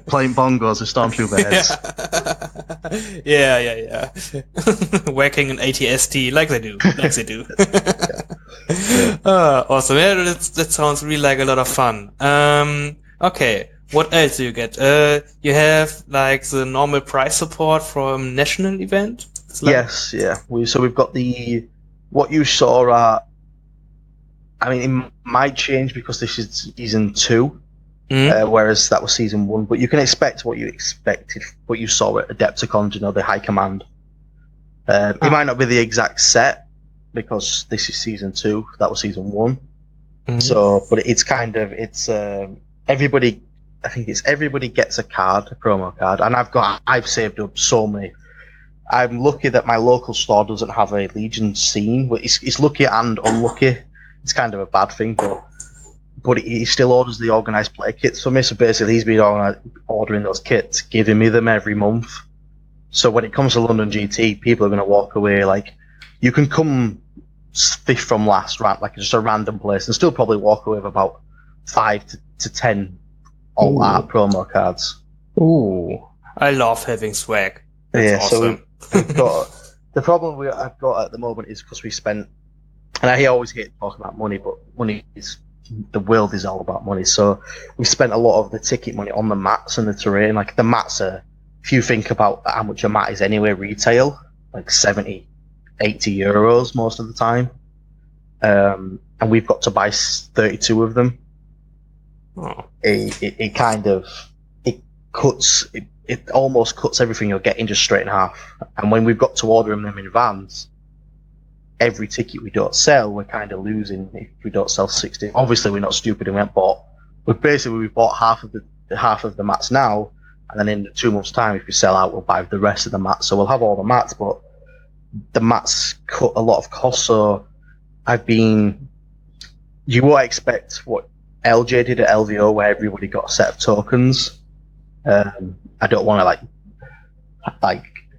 Playing bongos with stormtrooper heads. Yeah. Whacking an ATST like they do. Awesome. Yeah, that sounds really like a lot of fun. Okay. What else do you get? You have like the normal prize support from national event? Yes, yeah. We've got what you saw at, I mean, it might change because this is season 2, whereas that was season 1, but you can expect what you saw at Adepticon, the High Command. It might not be the exact set because this is season 2, that was season 1. Mm-hmm. So, but everybody, I think it's everybody gets a promo card, and I've saved up so many. I'm lucky that my local store doesn't have a Legion scene. It's lucky and unlucky. It's kind of a bad thing, but he still orders the organised play kits for me. So basically, he's been ordering those kits, giving me them every month. So when it comes to London GT, people are going to walk away like, you can come 5th from last, like just a random place, and still probably walk away with about 5 to 10 all art promo cards. Ooh, I love having swag. That's awesome. So we've got the problem I've got at the moment is because we spent, and I always hate talking about money, but the world is all about money. So we spent a lot of the ticket money on the mats and the terrain. Like the mats are, if you think about how much a mat is anyway, retail, like 70, 80 euros most of the time. And we've got to buy 32 of them. Oh. It almost cuts everything you're getting just straight in half. And when we've got to order them in advance, every ticket we don't sell, we're kind of losing if we don't sell 60. Obviously, we're not stupid and we bought half of the mats now, and then in 2 months' time, if we sell out, we'll buy the rest of the mats. So we'll have all the mats, but the mats cut a lot of costs. So you won't expect what LJ did at LVO, where everybody got a set of tokens. I don't want to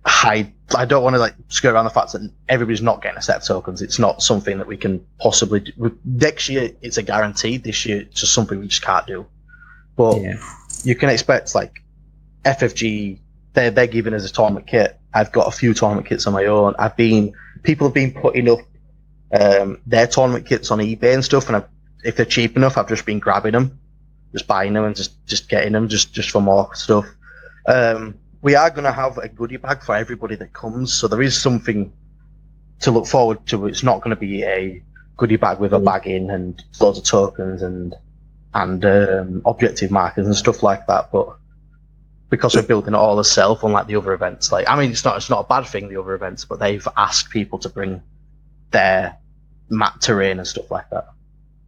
hide. I don't want to skirt around the fact that everybody's not getting a set of tokens. It's not something that we can possibly do. Next year, it's a guarantee. This year, it's just something we just can't do. But you can expect FFG they're giving us a tournament kit. I've got a few tournament kits on my own. People have been putting up their tournament kits on eBay and stuff, and if they're cheap enough, I've just been grabbing them, just buying them and just getting them just for more stuff. We are going to have a goodie bag for everybody that comes, so there is something to look forward to. It's not going to be a goodie bag with a bag in and loads of tokens and objective markers and stuff like that, but because we're building it all ourselves, unlike the other events, it's not a bad thing, the other events, but they've asked people to bring their map terrain and stuff like that.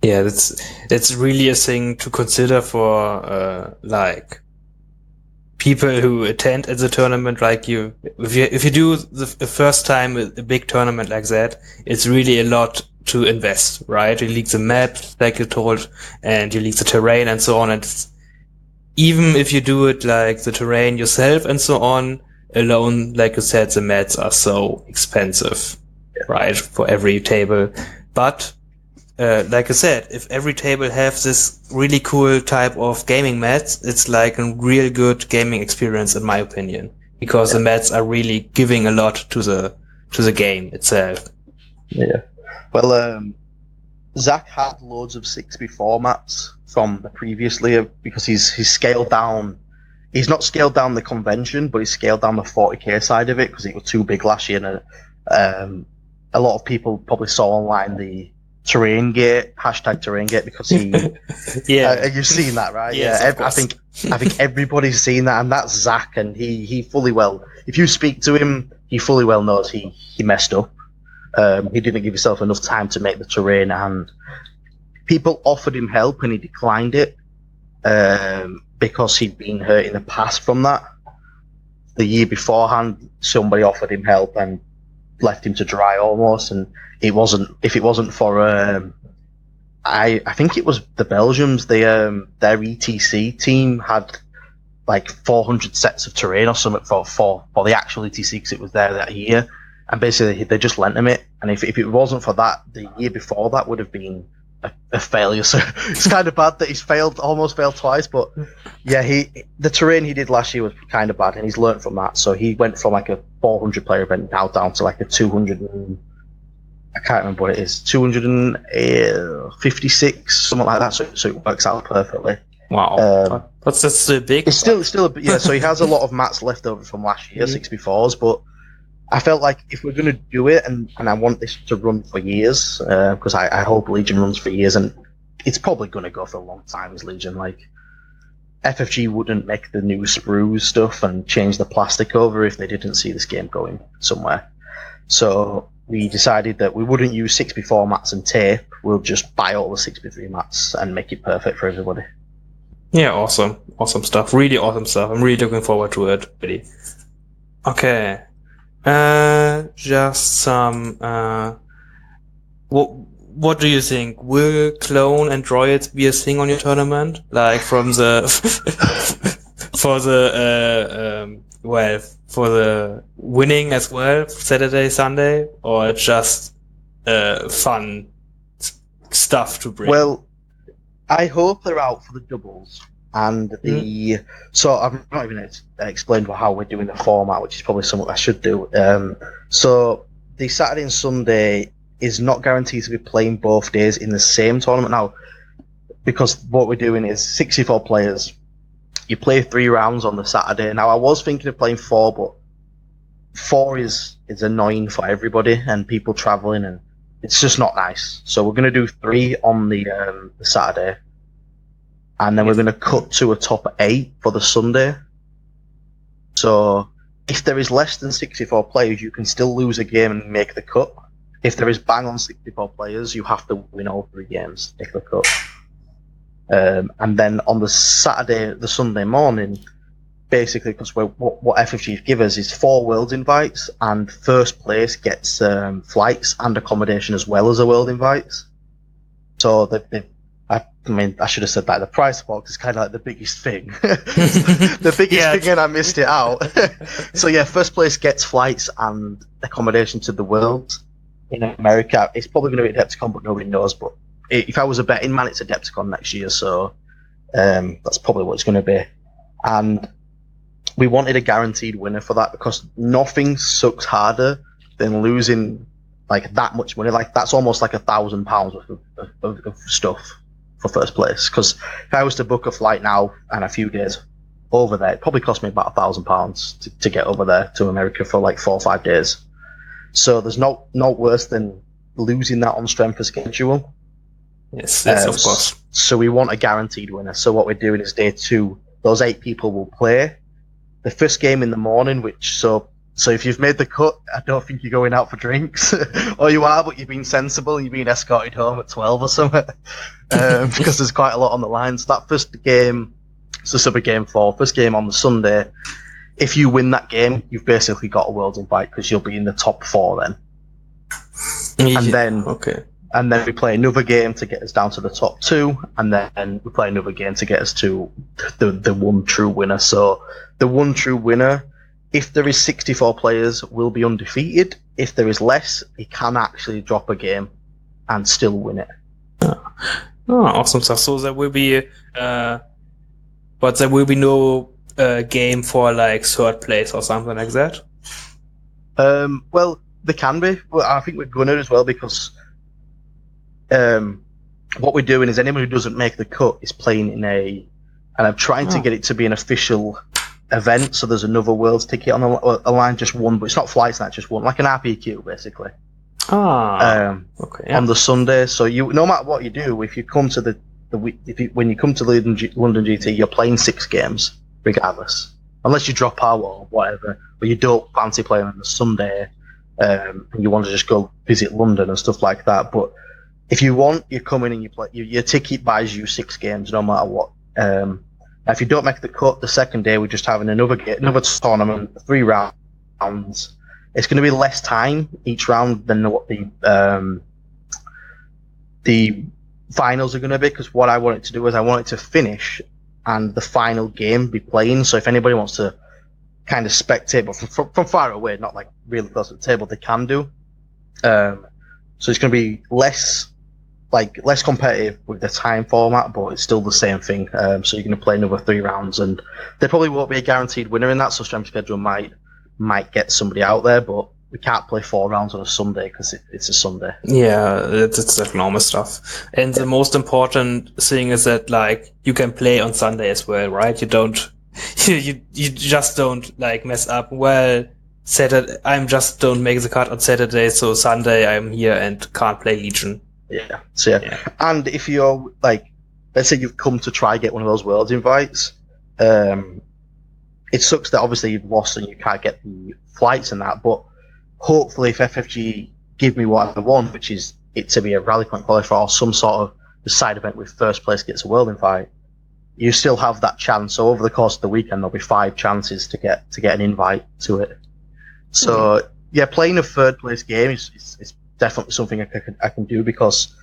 Yeah, that's really a thing to consider for people who attend at the tournament. Like if you do the first time a big tournament like that, it's really a lot to invest, right? You leak the map, like you told, and you leak the terrain and so on. And even if you do it like the terrain yourself and so on, alone, like you said, the mats are so expensive, right? For every table. But like I said, if every table has this really cool type of gaming mats, it's like a real good gaming experience, in my opinion, because the mats are really giving a lot to the game itself. Yeah. Well, Zach had loads of 6x4 mats from the previous year because he's scaled down. He's not scaled down the convention, but he's scaled down the 40k side of it because it was too big last year. And a lot of people probably saw online the terrain gate, #terrain because he you've seen that, right? Yes, I think everybody's seen that, and that's Zach, and he fully well, if you speak to him, he fully well knows he messed up. He didn't give himself enough time to make the terrain, and people offered him help and he declined it because he'd been hurt in the past from that. The year beforehand, somebody offered him help and left him to dry almost, and if it wasn't for I think it was the Belgians, their ETC team had like 400 sets of terrain or something for the actual ETC because it was there that year, and basically they just lent him it, and if it wasn't for that, the year before that would have been a failure. So it's kind of bad that he's almost failed twice, but yeah, the terrain he did last year was kind of bad, and he's learned from that. So he went from like a 400 player event now down to like a 200 I can't remember what it is, 256, something like that. So it works out perfectly. Wow, that's big. It's still yeah. So he has a lot of mats left over from last year, 6x4s, but I felt like if we're going to do it, and I want this to run for years, because I hope Legion runs for years, and it's probably going to go for a long time as Legion. Like, FFG wouldn't make the new sprues stuff and change the plastic over if they didn't see this game going somewhere. So we decided that we wouldn't use 6x4 mats and tape, we'll just buy all the 6x3 mats and make it perfect for everybody. Yeah, awesome stuff. Really awesome stuff. I'm really looking forward to it, really. Okay. Just some, what do you think? Will clone and droids be a thing on your tournament? Like from the, for the winning as well, Saturday, Sunday, or just, fun stuff to bring? Well, I hope they're out for the doubles. And so I've not even explained how we're doing the format, which is probably something I should do. So the Saturday and Sunday is not guaranteed to be playing both days in the same tournament now, because what we're doing is 64 players. You play 3 rounds on the Saturday. Now I was thinking of playing 4, but 4 is annoying for everybody and people traveling, and it's just not nice. So we're going to do 3 on the Saturday. And then we're going to cut to a top 8 for the Sunday. So if there is less than 64 players, you can still lose a game and make the cut. If there is bang on 64 players, you have to win all 3 games to make the cut. And then on the Sunday morning, basically, because what FFG give us is 4 world invites, and first place gets flights and accommodation as well as a world invites. So I should have said that. The prize box is kind of like the biggest thing. The biggest thing, and I missed it out. So yeah, first place gets flights and accommodation to the world in America. It's probably going to be Adepticon, but nobody knows. But if I was a betting man, it's Adepticon next year, so that's probably what it's going to be. And we wanted a guaranteed winner for that because nothing sucks harder than losing like that much money. Like that's almost like £1,000 worth of stuff for first place. Because if I was to book a flight now and a few days over there, it probably cost me about £1,000 to get over there to America for like 4 or 5 days. So there's no worse than losing that on strength of schedule. Yes, of course. So we want a guaranteed winner. So what we're doing is day 2, those 8 people will play the first game in the morning, so if you've made the cut, I don't think you're going out for drinks. Or you are, but you've been sensible and you've been escorted home at 12 or something. Because there's quite a lot on the line. So that first game, so sub of game 4, first game on the Sunday, if you win that game, you've basically got a world invite because you'll be in the top 4 then. And then we play another game to get us down to the top 2, and then we play another game to get us to the one true winner. So the one true winner, if there is 64 players, will be undefeated. If there is less, he can actually drop a game and still win it. Oh, awesome stuff. So there will be, but there will be no game for like third place or something like that? Well, there can be. Well, I think we're gonna as well because what we're doing is anyone who doesn't make the cut is playing in and I'm trying to get it to be an official event, so there's another world's ticket on the line, just one, but it's not flights, not just one, like an RPQ basically. Okay. Yeah. On the Sunday, so you, no matter what you do, if you come to when you come to London GT, you're playing 6 games regardless, unless you drop out or whatever, but you don't fancy playing on the Sunday, and you want to just go visit London and stuff like that. But if you want, you come in and you play. Your ticket buys you 6 games, no matter what. If you don't make the cut, the second day we're just having another tournament, 3 rounds. It's going to be less time each round than what the finals are going to be, because what I want it to do is I want it to finish and the final game be playing. So if anybody wants to kind of spectate, but from far away, not like really close to the table, they can do. So it's going to be less competitive with the time format, but it's still the same thing. So you're going to play another 3 rounds, and there probably won't be a guaranteed winner in that. So strength schedule might get somebody out there, but we can't play 4 rounds on a Sunday because it's a Sunday. Yeah, it's like normal stuff. And the most important thing is that like you can play on Sunday as well, right? You don't, you just don't like mess up. Well, Saturday, don't make the cut on Saturday, so Sunday I'm here and can't play Legion. Yeah. So yeah. And if you're like, let's say you've come to try get one of those world invites, it sucks that obviously you've lost and you can't get the flights and that, but hopefully if FFG give me what I want, which is it to be a rally point qualifier or some sort of side event with first place gets a world invite, you still have that chance. So over the course of the weekend, there'll be 5 chances to get an invite to it. So yeah, playing a third place game is definitely something I can do, because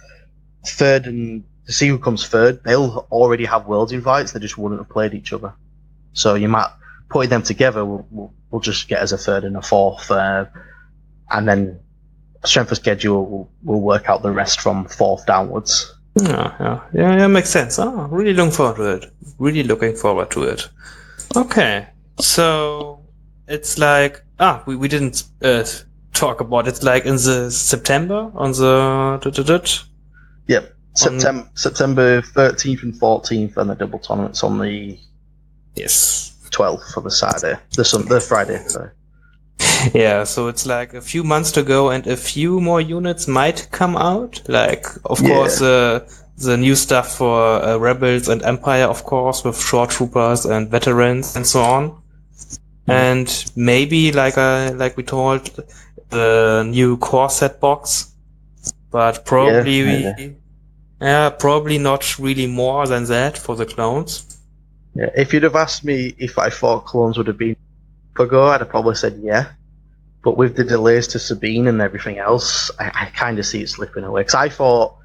third, and to see who comes third, they'll already have world invites, they just wouldn't have played each other. So you might putting them together will just get us a third and a fourth, and then strength of schedule will work out the rest from 4th downwards. Yeah, makes sense. Really looking forward to it. Okay, so it's like we didn't talk about it's like in the September on the Yep, September 13th and 14th, and the double tournaments on the 12th for the Saturday, the Friday. Sorry. Yeah, so it's like a few months to go, and a few more units might come out. Like, of course, the new stuff for Rebels and Empire, of course, with short troopers and veterans and so on. And maybe, like we told, the new core set box, but probably probably not really more than that for the clones. Yeah, if you'd have asked me if I thought clones would have been ago, I'd have probably said yeah. But with the delays to Sabine and everything else, I kind of see it slipping away. Because I thought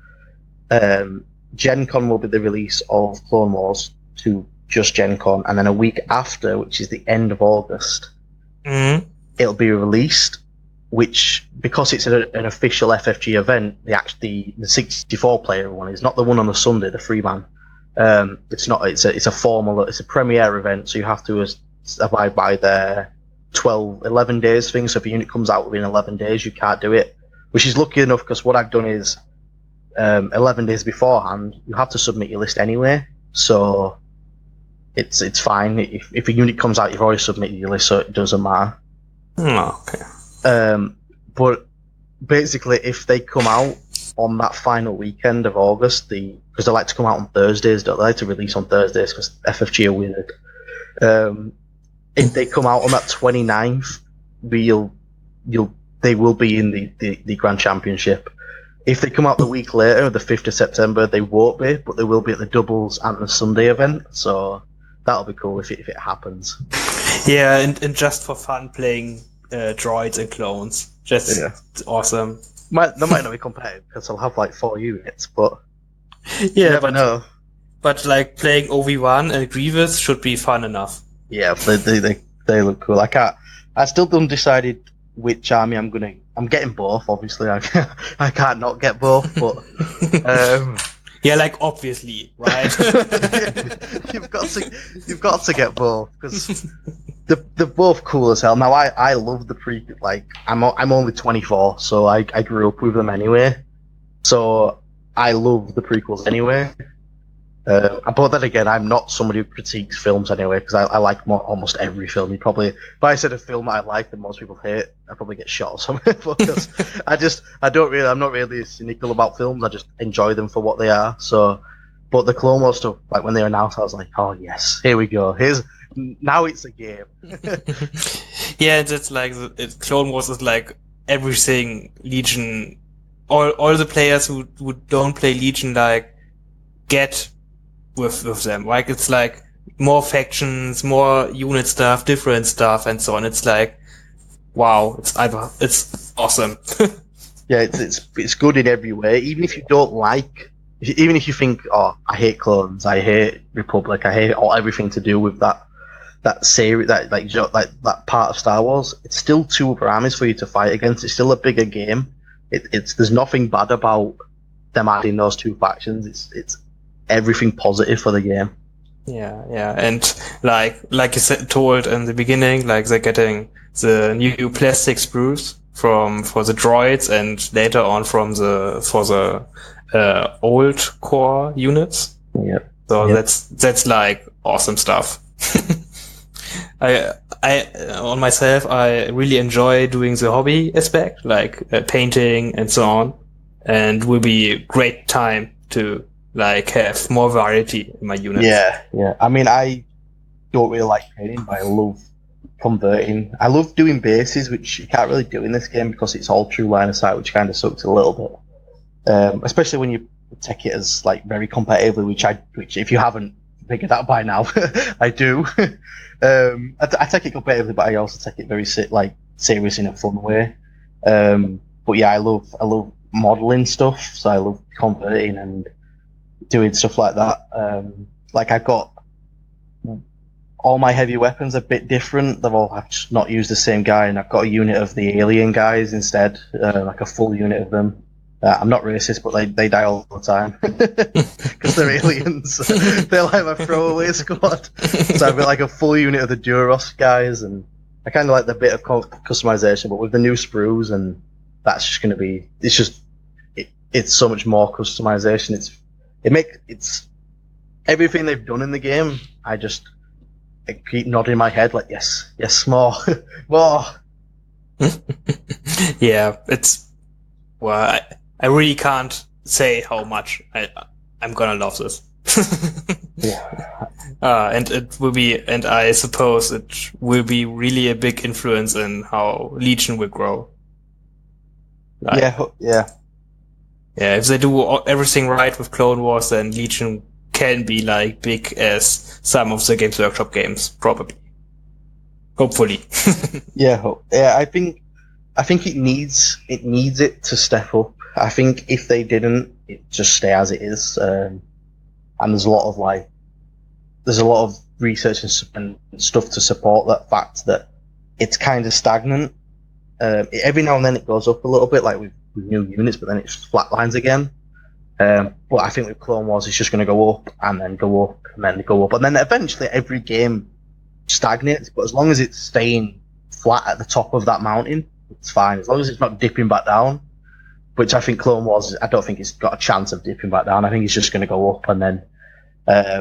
Gen Con will be the release of Clone Wars to just Gen Con, and then a week after, which is the end of August, it'll be released. Which, because it's an official FFG event, the 64-player one is not the one on the Sunday, the 3-man. It's not. It's a formal. It's a premiere event, so you have to abide by their 11 days thing. So if a unit comes out within 11 days, you can't do it. Which is lucky enough because what I've done is 11 days beforehand, you have to submit your list anyway. So it's fine. If a unit comes out, you've already submitted your list, so it doesn't matter. Oh, okay. But basically, if they come out on that final weekend of August, because they like to come out on Thursdays, don't they? Like to release on Thursdays because FFG are weird. If they come out on that 29th, they will be in the Grand Championship. If they come out the week later, the 5th of September, they won't be, but they will be at the doubles and the Sunday event. So that'll be cool if it happens. Yeah, and just for fun, playing droids and clones. Just awesome. They might not be competitive because I'll have like 4 units, but yeah, you never know. But like playing Obi-Wan and Grievous should be fun enough. Yeah, they look cool. I still haven't decided which army I'm getting both. Obviously, I can't not get both, but yeah, like obviously, right? you've got to get both because they're both cool as hell. Now I love the like I'm only 24, so I grew up with them anyway. So I love the prequels anyway. But then again, I'm not somebody who critiques films anyway, because I like almost every film. You probably, if I said a film that I like that most people hate, I'd probably get shot or something. Because I'm not really cynical about films. I just enjoy them for what they are. So, but the Clone Wars stuff, like when they announced, I was like, oh yes, here we go. Now it's a game. Yeah, it's like Clone Wars is like everything Legion. All the players who don't play Legion like get with them. Like it's like more factions, more unit stuff, different stuff, and so on. It's like, wow, it's awesome. Yeah, it's good in every way. Even if you don't like, even if you think, oh, I hate clones, I hate Republic, I hate everything to do with that series, that part of Star Wars. It's still 2 other armies for you to fight against. It's still a bigger game. There's nothing bad about them adding those 2 factions. It's everything positive for the game. Yeah, and like you said, told in the beginning, like they're getting the new plastic sprues for the droids, and later on for the old core units. Yeah. So that's like awesome stuff. I on myself, I really enjoy doing the hobby aspect, like painting and so on, and will be a great time to like have more variety in my units. Yeah. I mean, I don't really like painting, but I love converting. I love doing bases, which you can't really do in this game because it's all true line of sight, which kind of sucks a little bit. Especially when you take it as like very competitively, which if you haven't figured that by now, I do. I take it competitively, but I also take it very serious in a fun way. But yeah, I love modeling stuff, so I love converting and doing stuff like that. Like I've got all my heavy weapons a bit different. I've just not used the same guy, and I've got a unit of the alien guys instead, like a full unit of them. I'm not racist, but they die all the time because they're aliens. They're like my throwaway squad. So I've got like a full unit of the Duros guys, and I kind of like the bit of customization, but with the new sprues, and that's just going to be. It's so much more customization. It's everything they've done in the game. I keep nodding my head like yes, more, more. Yeah, well, I really can't say how much I'm gonna love this. Yeah. And I suppose it will be really a big influence in how Legion will grow. Yeah. Yeah, if they do everything right with Clone Wars, then Legion can be like big as some of the Games Workshop games, probably. Hopefully. Yeah. I think it needs it to step up. I think if they didn't, it just stay as it is. And there's a lot of research and stuff to support that fact that it's kind of stagnant. Every now and then it goes up a little bit, like with new units, but then it flatlines again. But I think with Clone Wars, it's just going to go up and then go up and then go up, and then eventually every game stagnates, but as long as it's staying flat at the top of that mountain, it's fine. As long as it's not dipping back down, which I think Clone Wars, I don't think it's got a chance of dipping back down. I think it's just going to go up, and then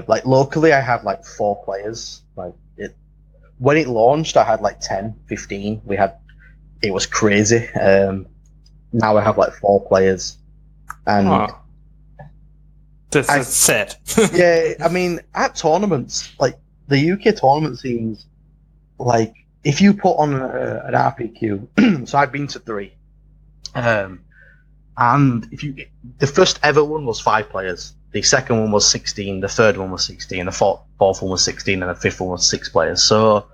like locally, I have like 4 players. Like when it launched, I had like 10, 15. It was crazy. Now I have like 4 players, and that's sad. yeah, I mean, at tournaments, like the UK tournament scenes, like if you put on an RPQ, so I've been to 3, and the first ever one was 5 players. The second one was 16. The third one was 16. The fourth one was 16, and the fifth one was 6 players. So,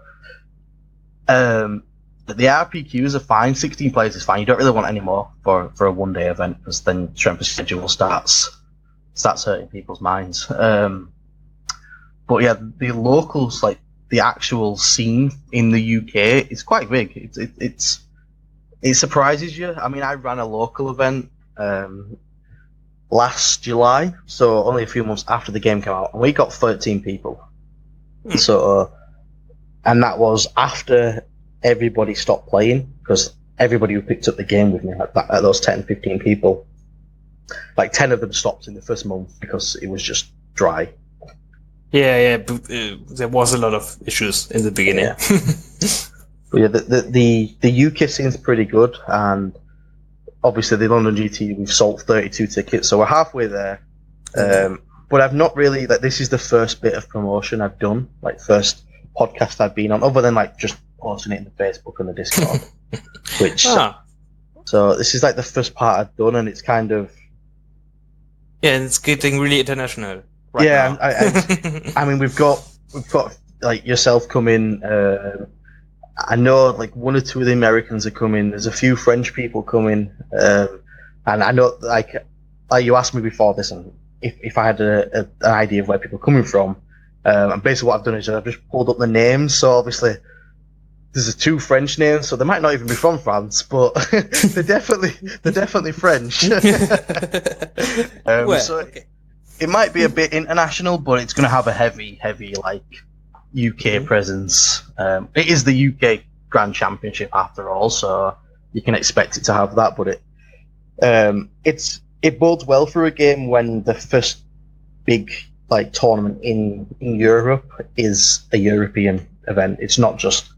the RPQs are fine. 16 players is fine. You don't really want any more for a one-day event, because then strength of schedule starts hurting people's minds. But yeah, the locals, like the actual scene in the UK, is quite big. It surprises you. I mean, I ran a local event last July, so only a few months after the game came out, and we got 13 people. So, and that was after everybody stopped playing, because everybody who picked up the game with me, at those 10, 15 people, like 10 of them stopped in the first month because it was just dry. Yeah, there was a lot of issues in the beginning. Yeah. But yeah, the UK scene's pretty good, and obviously the London GT, we've sold 32 tickets, so we're halfway there. But I've not really, like, this is the first bit of promotion I've done, like first podcast I've been on, other than like just posting it in the Facebook and the Discord. So this is like the first part I've done, and it's kind of, yeah, and it's getting really international. Right yeah, now. I mean, we've got like yourself coming. I know like 1 or 2 of the Americans are coming. There's a few French people coming, and I know like you asked me before this, and if I had an idea of where people are coming from, and basically what I've done is I've just pulled up the names. So obviously there's 2 French names, so they might not even be from France, but they're definitely French. So okay. It might be a bit international, but it's going to have a heavy like UK presence. It is the UK Grand Championship after all, so you can expect it to have that. But it bodes well for a game when the first big like tournament in Europe is a European event. It's not just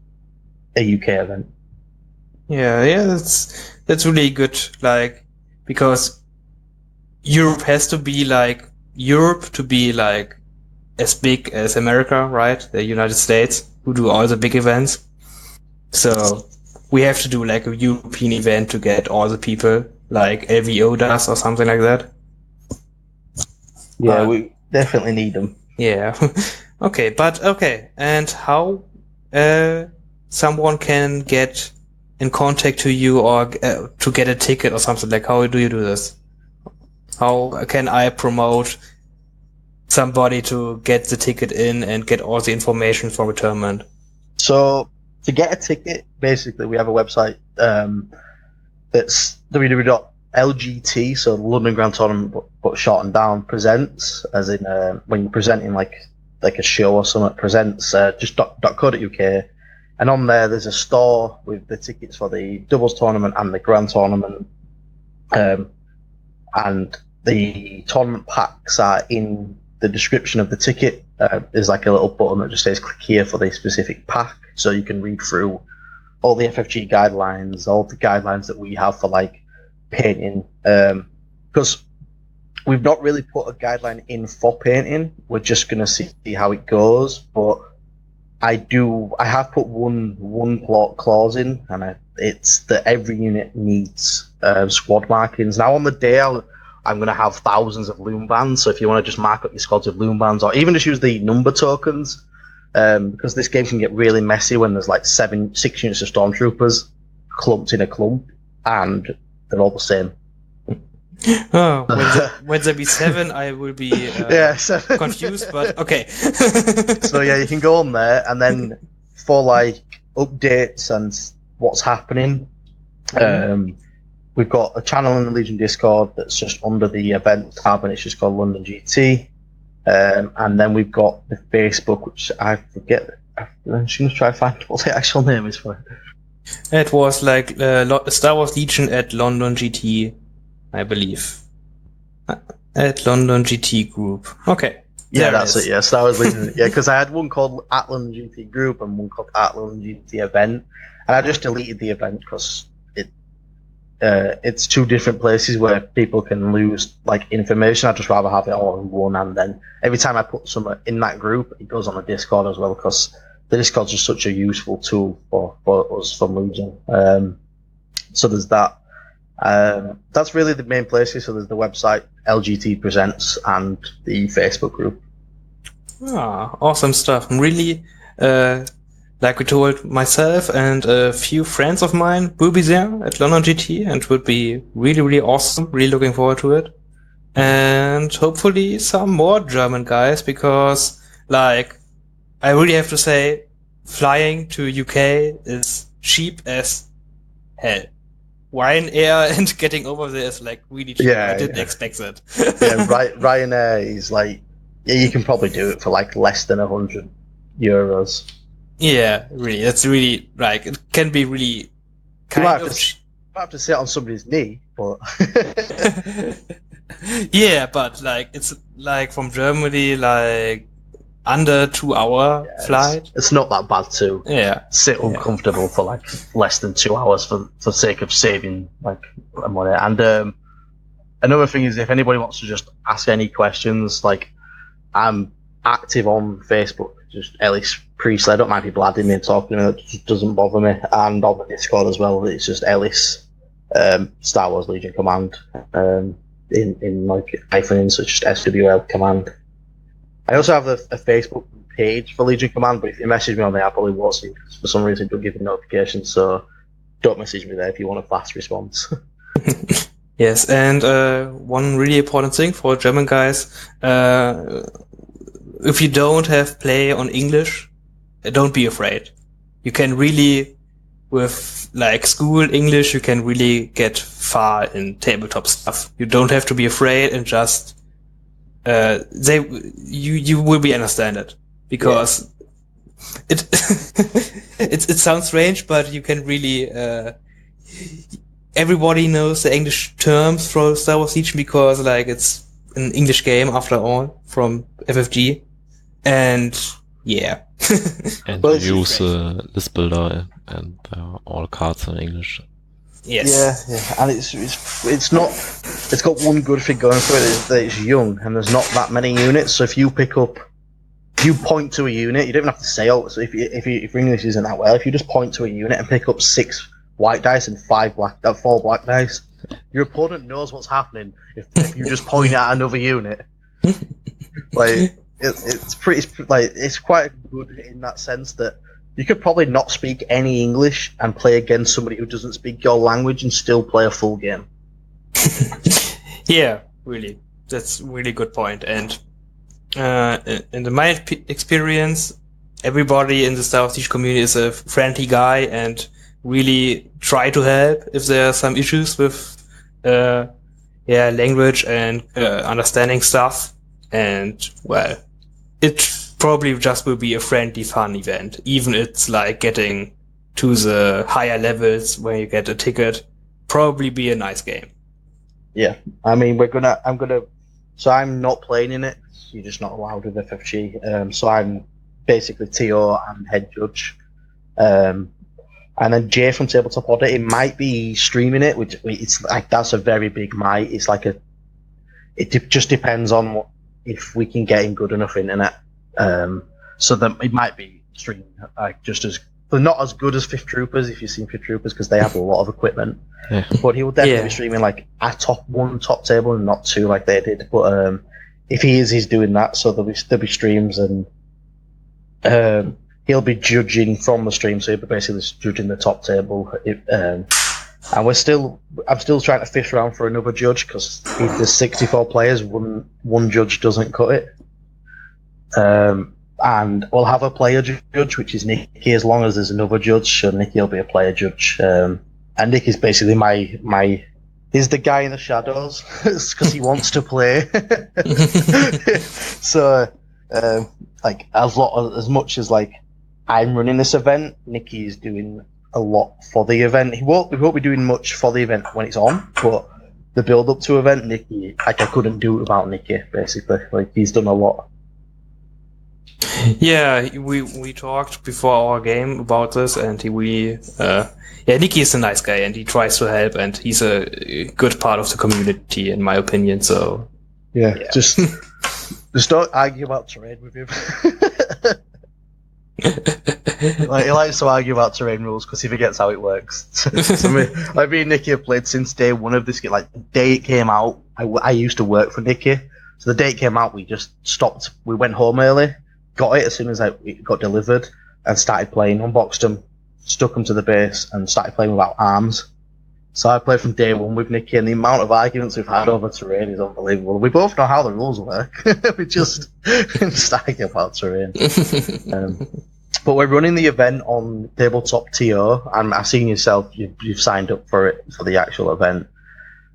a UK event. Yeah, that's really good. Like, because Europe has to be like as big as America, right? The United States, who do all the big events. So we have to do like a European event to get all the people, like LVO does or something like that. Yeah, we definitely need them. Yeah. Okay. And how someone can get in contact to you or to get a ticket or something, like how do you do this? How can I promote somebody to get the ticket in and get all the information from a tournament? So to get a ticket, basically we have a website that's www.lgt, so London Grand Tournament but shortened down, presents, as in when you're presenting like a show or something, presents just .co.uk, and on there's a store with the tickets for the doubles tournament and the grand tournament, and the tournament packs are in the description of the ticket. There's like a little button that just says click here for the specific pack, so you can read through all the FFG guidelines, all the guidelines that we have for like painting, because we've not really put a guideline in for painting. We're just going to see how it goes, but I have put one clause in, and it's that every unit needs squad markings. Now on the day I'm going to have thousands of loom bands, so if you want to just mark up your squads with loom bands, or even just use the number tokens, because this game can get really messy when there's like 6 units of stormtroopers clumped in a clump, and they're all the same. Oh, when there be 7, I will be confused, but okay. So yeah, you can go on there, and then for like updates and what's happening, we've got a channel in the Legion Discord that's just under the event tab, and it's just called London GT. And then we've got the Facebook, which I forget I'm just gonna try to find what the actual name is for it. It was like Star Wars Legion at London GT, I believe. At London GT Group. Okay. Yeah, that's it. Yeah, Star Wars Legion. Yeah, because I had one called at London GT Group and one called at London GT Event, and I just deleted the event because it's two different places where people can lose like information. I'd just rather have it all in one, and then every time I put something in that group, it goes on the Discord as well, because the Discord's just such a useful tool for us for losing. So there's that. That's really the main places. So there's the website, LGT Presents, and the Facebook group. Ah, awesome stuff. I'm really, like we told myself and a few friends of mine will be there at London GT, and would be really, really awesome. Really looking forward to it. And hopefully some more German guys, because like, I really have to say, flying to UK is cheap as hell. Ryanair and getting over there is like really cheap. Yeah, I didn't expect that. Yeah, Ryanair is like, yeah, you can probably do it for like less than €100. Yeah, really. That's really like, it can be really kind of. You might have to sit on somebody's knee, but yeah, but like it's like from Germany, like under 2 hour flight. It's not that bad to sit Yeah. uncomfortable for like less than 2 hours for sake of saving like money. And another thing is, if anybody wants to just ask any questions, like I'm active on Facebook, just Ellis Priestley. I don't mind people adding me and talking to me. It just doesn't bother me. And on the Discord as well, it's just Ellis, Star Wars Legion Command, in like hyphen, so it's just SWL Command. I also have a Facebook page for Legion Command, but if you message me on there, I probably won't see, because for some reason it don't give me notifications, so don't message me there if you want a fast response. Yes, and one really important thing for German guys, if you don't have play on English, don't be afraid. You can really, with like school English, you can really get far in tabletop stuff. You don't have to be afraid, and just you will be understand it, because it sounds strange, but you can really everybody knows the English terms for Star Wars Legion, because like it's an English game after all from FFG, and yeah. And you use list builder and all cards in English. Yes. Yeah, and it's not. It's got one good thing going for it, is that it's young and there's not that many units. So if you point to a unit, you don't even have to say oh. So if your English isn't that well, if you just point to a unit and pick up 6 white dice and 4 black dice, your opponent knows what's happening. If you just point at another unit, like it's quite good in that sense that you could probably not speak any English and play against somebody who doesn't speak your language and still play a full game. Yeah, really. That's a really good point. And in my experience, everybody in the Star Wars Legion community is a friendly guy and really try to help if there are some issues with language and understanding stuff. And well, it probably just will be a friendly, fun event. Even it's like getting to the higher levels where you get a ticket, probably be a nice game. Yeah, I mean, so I'm not playing in it. You're just not allowed with FFG. So I'm basically TO and head judge. And then Jay from Tabletop Order, it might be streaming it, which it's like, that's a very big might. It's like it just depends on if we can get in good enough internet. So that it might be streamed just as, but not as good as Fifth Troopers, if you've seen Fifth Troopers, because they have a lot of equipment. Yeah. But he will definitely be streaming like a top table and not 2 like they did. But if he is, he's doing that. So there'll be streams, and he'll be judging from the stream. So he'll be basically judging the top table. And I'm still trying to fish around for another judge, because if there's 64 players, one judge doesn't cut it. And we'll have a player judge, which is Nicky, as long as there's another judge. So Nicky will be a player judge. And Nick is basically he's the guy in the shadows, because he wants to play. So, like as much as like I'm running this event. Nicky is doing a lot for the event. We won't be doing much for the event when it's on, but the build up to event, Nicky, I couldn't do it without Nicky, basically. Like, he's done a lot. Yeah, we talked before our game about this, and Nicky is a nice guy, and he tries to help, and he's a good part of the community, in my opinion. So yeah. Just don't argue about terrain with him. Like, he likes to argue about terrain rules because he forgets how it works. So me and Nicky have played since day one of this game. Like, the day it came out, I used to work for Nicky, so the day it came out, we just stopped. We went home early, got it as soon as it got delivered, and started playing. Unboxed them, stuck them to the base, and started playing without arms. So I played from day one with Nicky, and the amount of arguments we've had over terrain is unbelievable. We both know how the rules work. We just argue about terrain. But we're running the event on Tabletop TO, and I've seen yourself, you've signed up for it, for the actual event.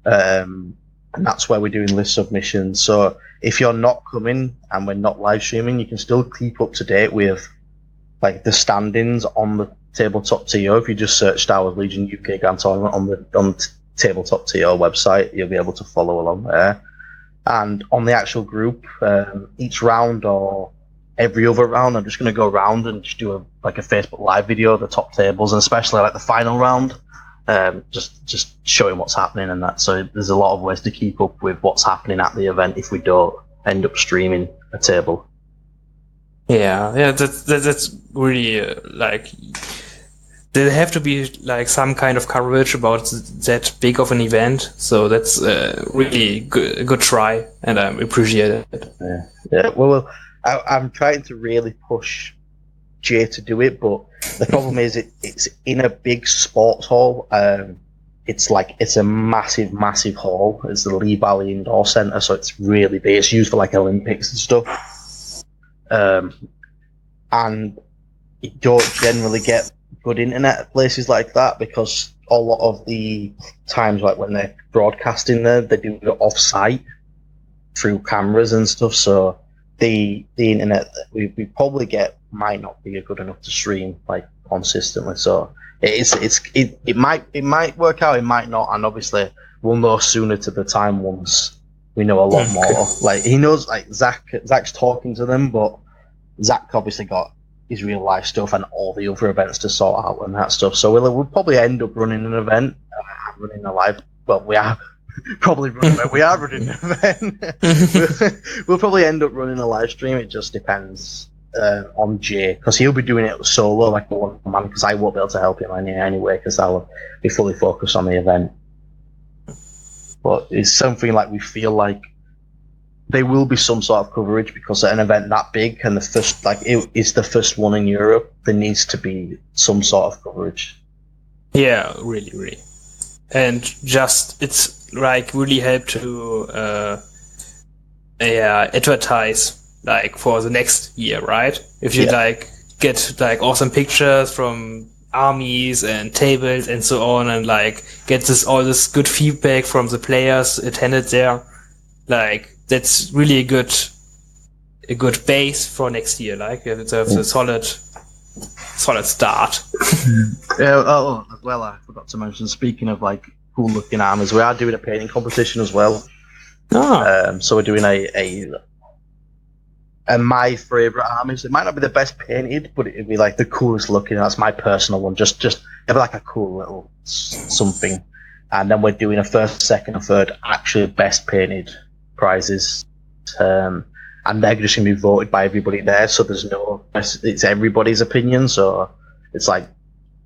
And that's where we're doing list submissions. So if you're not coming and we're not live streaming, you can still keep up to date with like the standings on the Tabletop TO. If you just search Star Wars Legion UK Grand Tournament on the Tabletop TO website, you'll be able to follow along there. And on the actual group, each round or every other round, I'm just going to go around and just do a Facebook Live video of the top tables, and especially like the final round, just showing what's happening and that. So there's a lot of ways to keep up with what's happening at the event if we don't end up streaming a table. Yeah, that's really like there have to be like some kind of coverage about that big of an event. So that's really a good try, and I appreciate it. Yeah. Well, I'm trying to really push Jay to do it, but the problem is it's in a big sports hall. It's a massive hall. It's the Lee Valley Indoor Centre, so it's really big. It's used for like Olympics and stuff. And you don't generally get good internet at places like that, because a lot of the times, like when they're broadcasting there, they do it off-site through cameras and stuff, so the internet that we probably get might not be good enough to stream like consistently. So it might work out, it might not, and obviously we'll know sooner to the time once we know a lot more. Like, he knows, like Zach's talking to them, but Zach obviously got his real life stuff and all the other events to sort out and that stuff. So we'll probably end up running an event, running a live. Well, we are probably running. We are running an event. We'll probably end up running a live stream. It just depends on Jay, because he'll be doing it solo, like a one man. Because I won't be able to help him anyway, because I'll be fully focused on the event. But it's something like we feel like there will be some sort of coverage, because at an event that big and it's the first one in Europe, there needs to be some sort of coverage. Yeah, really. And just, it's like really help to advertise like for the next year, right? If you like get like awesome pictures from armies and tables and so on, and like get all this good feedback from the players attended there, like that's really a good base for next year. Like it's a solid start. Well, I forgot to mention, speaking of like cool looking armies, we are doing a painting competition as well. So we're doing a my favourite armies. It might not be the best painted, but it'd be like the coolest looking. That's my personal one. Just have like a cool little something. And then we're doing a first, second, and third actually best painted prizes. And they're just going to be voted by everybody there. So it's everybody's opinion. So it's like,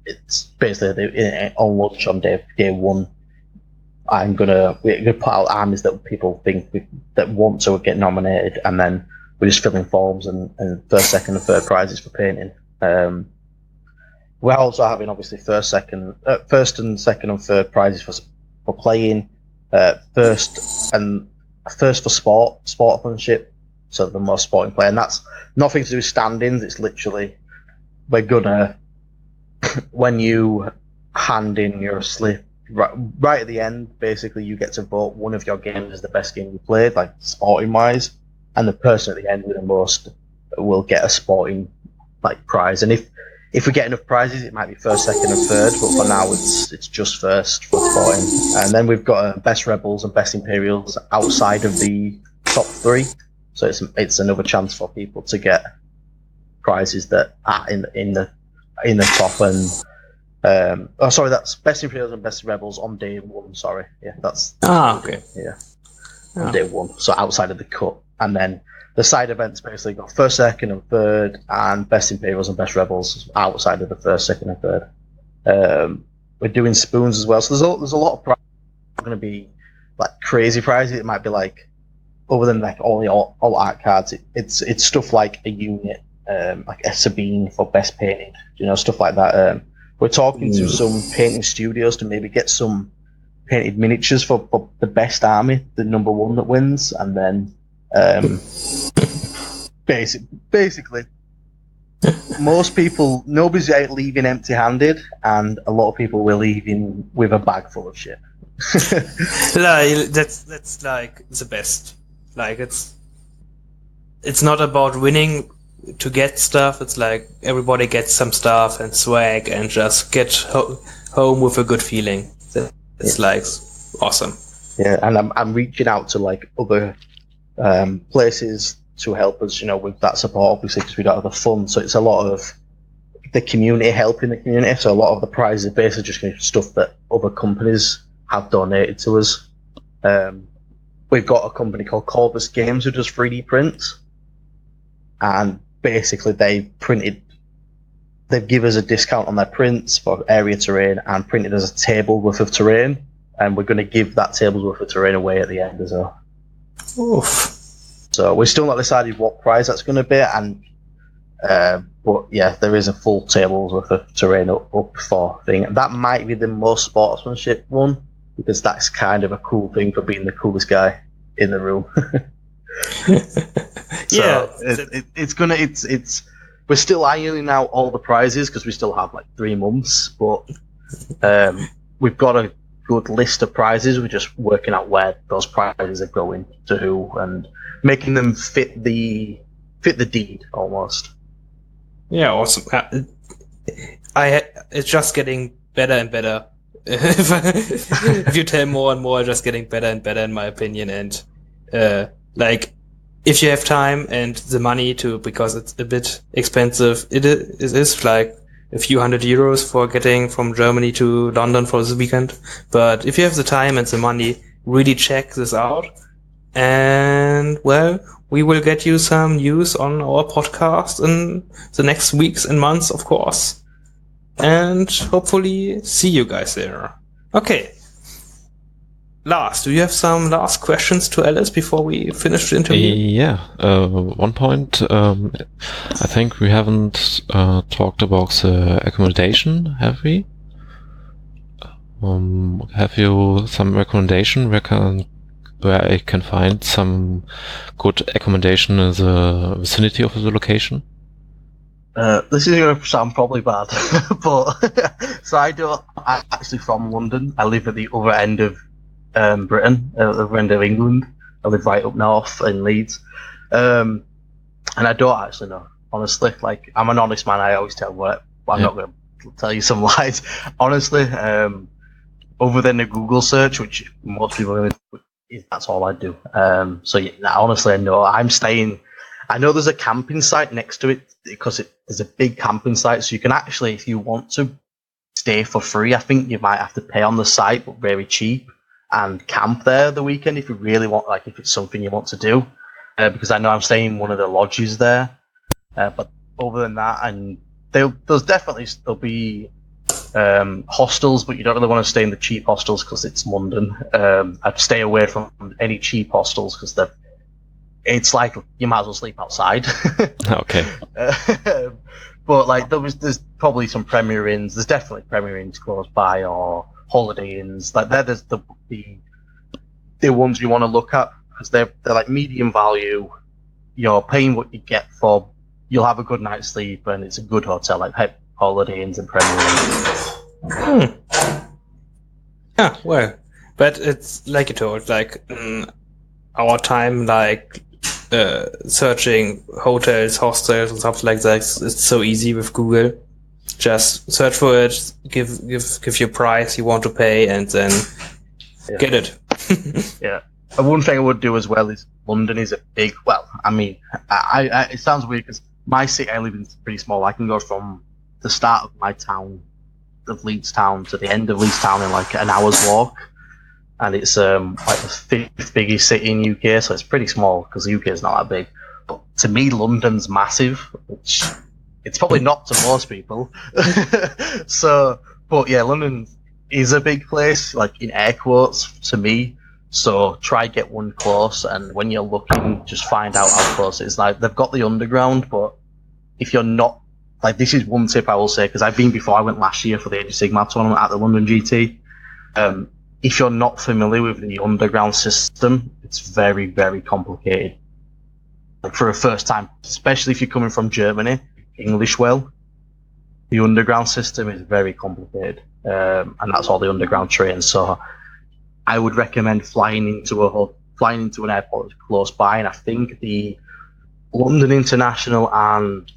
it's basically on lunch on day one. We're gonna put out armies that people think that want to get nominated, and then we're just filling forms and first, second, and third prizes for painting. We're also having obviously first and second and third prizes for playing, first for sportsmanship, so the most sporting player, and that's nothing to do with standings. It's literally, we're gonna when you hand in your slip. Right at the end, basically, you get to vote one of your games as the best game you played, like sporting wise, and the person at the end with the most will get a sporting like prize. And if we get enough prizes, it might be first, second, and third. But for now, it's just first for sporting. And then we've got best rebels and best imperials outside of the top 3. So it's another chance for people to get prizes that are in the top. And that's best imperials and best rebels on day 1. Sorry, yeah, that's okay. Yeah, on day 1. So outside of the cut, and then the side events basically got first, second, and third, and best imperials and best rebels outside of the first, second, and third. We're doing spoons as well, so there's a lot of prizes. It's going to be like crazy prizes. It might be like, other than like all art cards, it's stuff like a unit, like a Sabine for best painted, stuff like that. We're talking to some painting studios to maybe get some painted miniatures for the best army, the number 1 that wins, and then basically most people, nobody's leaving empty-handed, and a lot of people will leaving with a bag full of shit. Like, that's like the best. Like, it's not about winning to get stuff. It's like everybody gets some stuff and swag and just get home with a good feeling. It's like awesome. Yeah, and I'm reaching out to like other places to help us, with that support, obviously, because we don't have the funds. So it's a lot of the community helping the community. So a lot of the prizes are basically just going to be stuff that other companies have donated to us. We've got a company called Corvus Games who does 3D prints, and basically they've give us a discount on their prints for area terrain and printed as a table worth of terrain, and we're going to give that table's worth of terrain away at the end as well. Oof. So we're still not decided what prize that's going to be, and but yeah, there is a full table's worth of terrain up for thing. That might be the most sportsmanship one, because that's kind of a cool thing for being the coolest guy in the room. Yeah, it's we're still ironing out all the prizes because we still have like 3 months, but we've got a good list of prizes. We're just working out where those prizes are going to who and making them fit the deed almost. Yeah, awesome. It's just getting better and better. If you tell more and more, just getting better and better, in my opinion. And like, if you have time and the money to, because it's a bit expensive, it is like a few €100 for getting from Germany to London for the weekend. But if you have the time and the money, really check this out. And well, we will get you some news on our podcast in the next weeks and months, of course. And hopefully see you guys there. Okay. Lars, do you have some last questions to Ellis before we finish the interview? Yeah, one point. I think we haven't talked about the accommodation, have we? Have you some recommendation where I can find some good accommodation in the vicinity of the location? This is going to sound probably bad, but so I'm actually from London. I live at the other end of Britain, other end of England. I live right up north in Leeds, and I don't actually know, honestly. Like, I'm an honest man. I always tell what, but I'm not going to tell you some lies. Honestly, other than a Google search, which most people are going to do, that's all I do. So yeah, honestly, I know I'm staying. I know there's a camping site next to it because there's a big camping site, so you can actually, if you want to, stay for free. I think you might have to pay on the site, but very cheap, and camp there the weekend if you really want, like if it's something you want to do. Because I know I'm staying in one of the lodges there. But other than that, and there'll be hostels, but you don't really want to stay in the cheap hostels because it's London. I'd stay away from any cheap hostels because it's like you might as well sleep outside. Okay. But like there's probably some Premier Inns. There's definitely Premier Inns close by, or Holiday Inns. Like there's the ones you want to look at because they're like medium value. You're paying what you get for. You'll have a good night's sleep, and it's a good hotel like Holiday Inns and Premier Inns. Yeah, well, but it's like you told, like our time, like searching hotels, hostels, and stuff like that. It's so easy with Google. Just search for it, give your price you want to pay, and then get it. Yeah. And one thing I would do as well is London is a big. Well, I mean, I it sounds weird because my city I live in is pretty small. I can go from the start of my town, of Leeds town, to the end of Leeds town in like an hour's walk, and it's like the fifth biggest city in the UK, so it's pretty small because the UK is not that big. But to me, London's massive, which it's probably not to most people. So, but yeah, London is a big place, like in air quotes, to me. So try get one close, and when you're looking, just find out how close it is. Like they've got the underground, but if you're not, like this is one tip I will say, because I've been before. I went last year for the Age of Sigmar tournament at the London GT. If you're not familiar with the underground system, it's very, very complicated. Like for a first time, especially if you're coming from Germany, English well, the underground system is very complicated, and that's all the underground trains. So I would recommend flying into an airport that's close by, and I think the London International and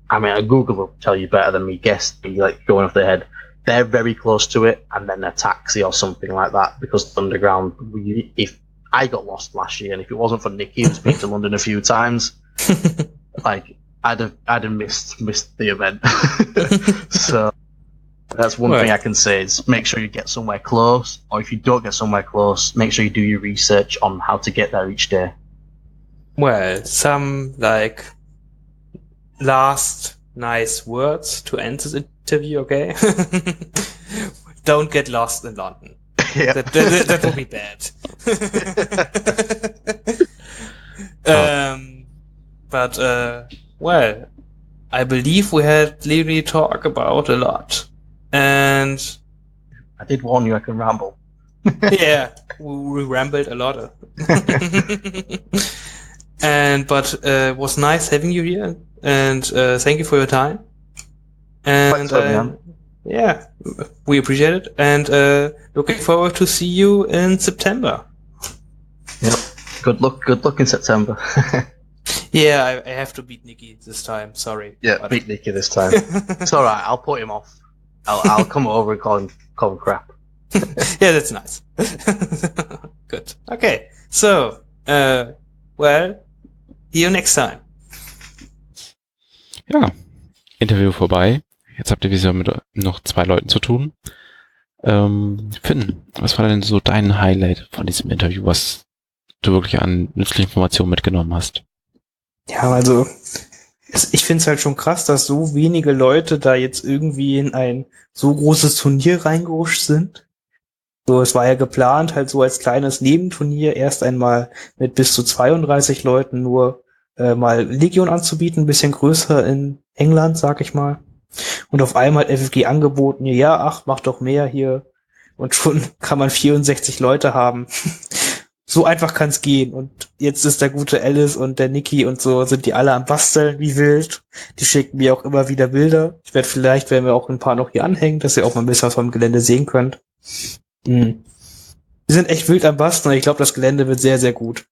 I mean Google will tell you better than me. Guess like going off their head, they're very close to it, and then a taxi or something like that, because the underground. If I got lost last year, and if it wasn't for Nikki, who's been to London a few times, like I'd have missed the event. So. That's one thing I can say is make sure you get somewhere close, or if you don't get somewhere close, make sure you do your research on how to get there each day. Well, some like last nice words to end this interview, okay? Don't get lost in London. Yeah. That would be bad. Well, I believe we had literally talk about a lot. And I did warn you I can ramble. Yeah, we rambled a lot. But it was nice having you here, and thank you for your time. And yeah, we appreciate it, and looking forward to see you in September. Yep. Good luck in September. Yeah, I have to beat Nikki this time. Sorry. Yeah, beat Nikki this time. It's all right. I'll put him off. I'll come over and call him crap. Yeah, that's nice. Good. Okay. So, well, see you next time. Ja, Interview vorbei. Jetzt habt ihr wieder mit noch 2 Leuten zu tun. Finn, was war denn so dein Highlight von diesem Interview, was du wirklich an nützlichen Informationen mitgenommen hast? Ja, also ich finde es halt schon krass, dass so wenige Leute da jetzt irgendwie in ein so großes Turnier reingerutscht sind. So, es war ja geplant, halt so als kleines Nebenturnier erst einmal mit bis zu 32 Leuten nur mal Legion anzubieten, ein bisschen größer in England, sag ich mal. Und auf einmal hat FFG angeboten, ja, ach, mach doch mehr hier. Und schon kann man 64 Leute haben. So einfach kann's gehen. Und jetzt ist der gute Ellis und der Niki und so, sind die alle am Basteln wie wild. Die schicken mir auch immer wieder Bilder. Vielleicht werden wir auch ein paar noch hier anhängen, dass ihr auch mal ein bisschen was vom Gelände sehen könnt. Die sind echt wild am Basteln und ich glaube, das Gelände wird sehr, sehr gut.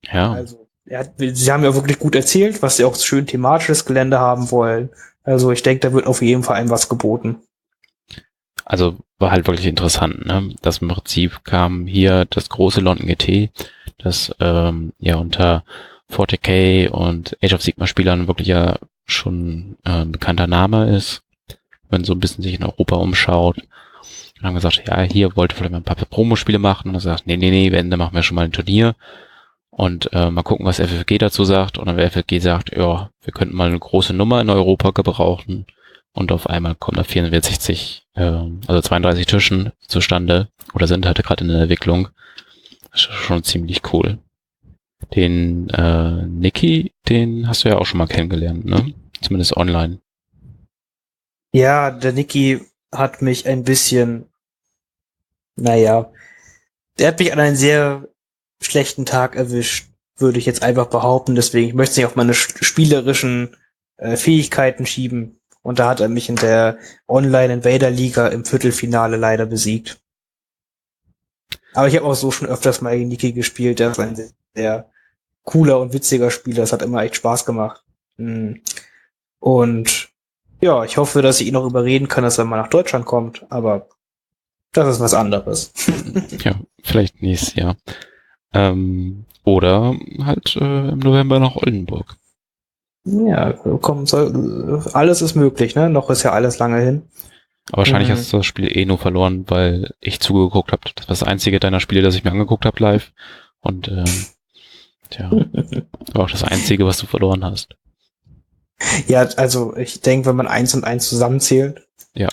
Ja. Also, sie haben ja wirklich gut erzählt, was sie auch schön thematisches Gelände haben wollen. Also ich denke, da wird auf jeden Fall einem was geboten. Also war halt wirklich interessant, ne? Das im Prinzip kam hier das große London GT, das ja unter 40k und Age of Sigmar Spielern wirklich ja schon ein bekannter Name ist, wenn man so ein bisschen sich in Europa umschaut. Und haben gesagt, ja, hier wollte vielleicht mal ein paar Promospiele machen, und dann sagt, nee, wenn, dann machen wir schon mal ein Turnier und mal gucken, was FFG dazu sagt. Und dann der FFG sagt, ja, wir könnten mal eine große Nummer in Europa gebrauchen. Und auf einmal kommen da 32 Tischen zustande oder sind halt gerade in der Entwicklung. Das ist schon ziemlich cool. Den Niki, den hast du ja auch schon mal kennengelernt, ne? Zumindest online. Ja, der Niki hat mich ein bisschen, der hat mich an einen sehr schlechten Tag erwischt, würde ich jetzt einfach behaupten. Deswegen, ich möchte es nicht auf meine spielerischen Fähigkeiten schieben. Und da hat er mich in der Online-Invader-Liga im Viertelfinale leider besiegt. Aber ich habe auch so schon öfters mal gegen Niki gespielt. Der ist ein sehr cooler und witziger Spiel. Das hat immer echt Spaß gemacht. Und ja, ich hoffe, dass ich ihn noch überreden kann, dass er mal nach Deutschland kommt, aber das ist was anderes. Ja, vielleicht nächstes Jahr. Oder halt im November nach Oldenburg. Ja, komm, alles ist möglich, ne? Noch ist ja alles lange hin. Aber wahrscheinlich hast du das Spiel nur verloren, weil ich zugeguckt habe. Das war das einzige deiner Spiele, das ich mir angeguckt habe live. Und war auch das einzige, was du verloren hast. Ja, also ich denke, wenn man 1 und 1 zusammenzählt. Ja.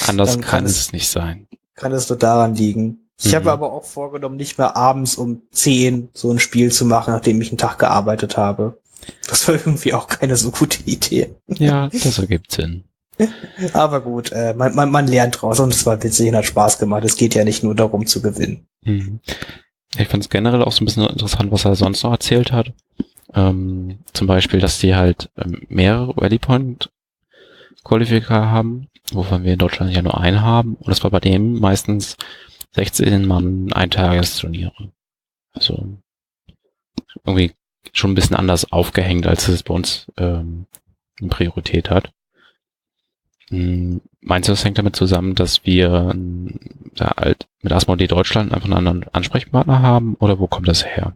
Anders kann es nicht sein. Kann es nur daran liegen. Ich habe aber auch vorgenommen, nicht mehr abends um 10 so ein Spiel zu machen, nachdem ich einen Tag gearbeitet habe. Das war irgendwie auch keine so gute Idee. Ja, das ergibt Sinn. Aber gut, man lernt draus und es war witzig und hat Spaß gemacht. Es geht ja nicht nur darum zu gewinnen. Ich fand es generell auch so ein bisschen interessant, was er sonst noch erzählt hat. Zum Beispiel, dass die halt mehrere Rally Point Qualifier haben, wovon wir in Deutschland ja nur einen haben. Und das war bei dem meistens 16 Mann Eintagesturniere. Also irgendwie schon ein bisschen anders aufgehängt, als es bei uns eine Priorität hat. Meinst du, das hängt damit zusammen, dass wir da halt mit Asmodee Deutschland einfach einen anderen Ansprechpartner haben, oder wo kommt das her?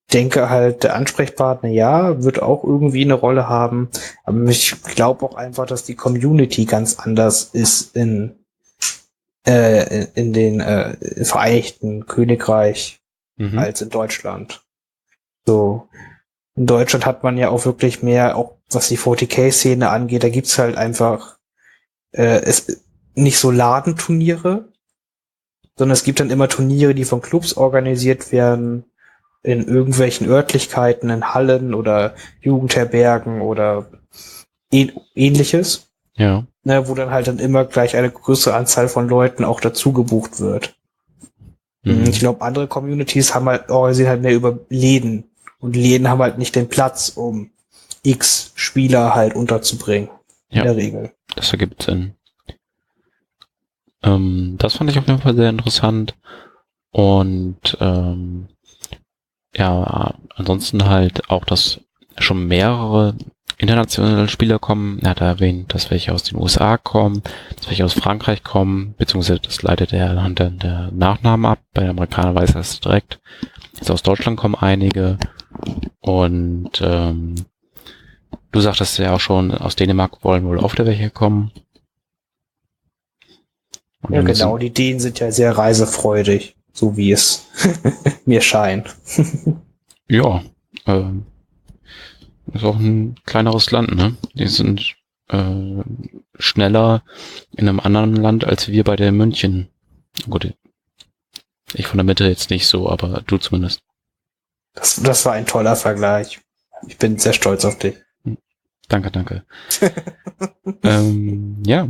Ich denke halt, der Ansprechpartner, ja, wird auch irgendwie eine Rolle haben, aber ich glaube auch einfach, dass die Community ganz anders ist in den Vereinigten Königreich als in Deutschland. So, in Deutschland hat man ja auch wirklich mehr, auch was die 40k-Szene angeht, da gibt's halt einfach nicht so Ladenturniere, sondern es gibt dann immer Turniere, die von Clubs organisiert werden, in irgendwelchen Örtlichkeiten, in Hallen oder Jugendherbergen oder ähnliches. Ja. Ne, wo dann halt dann immer gleich eine größere Anzahl von Leuten auch dazu gebucht wird. Ich glaube, andere Communities haben halt organisiert halt mehr über Läden. Und Läden haben halt nicht den Platz, um X Spieler halt unterzubringen. In der Regel. Das ergibt Sinn. Das fand ich auf jeden Fall sehr interessant. Und ansonsten halt auch, dass schon mehrere internationale Spieler kommen. Er hat erwähnt, dass welche aus den USA kommen, dass welche aus Frankreich kommen, beziehungsweise das leitet er anhand der Nachnamen ab. Bei den Amerikanern weiß er es direkt. Jetzt aus Deutschland kommen einige. Und du sagtest ja auch schon, aus Dänemark wollen wohl oft welche kommen. Und ja, genau, die Dänen sind ja sehr reisefreudig, so wie es mir scheint. Ja, ist auch ein kleineres Land, ne? Die sind schneller in einem anderen Land als wir bei der München. Gut, ich von der Mitte jetzt nicht so, aber du zumindest. Das war ein toller Vergleich. Ich bin sehr stolz auf dich. Danke. Ja,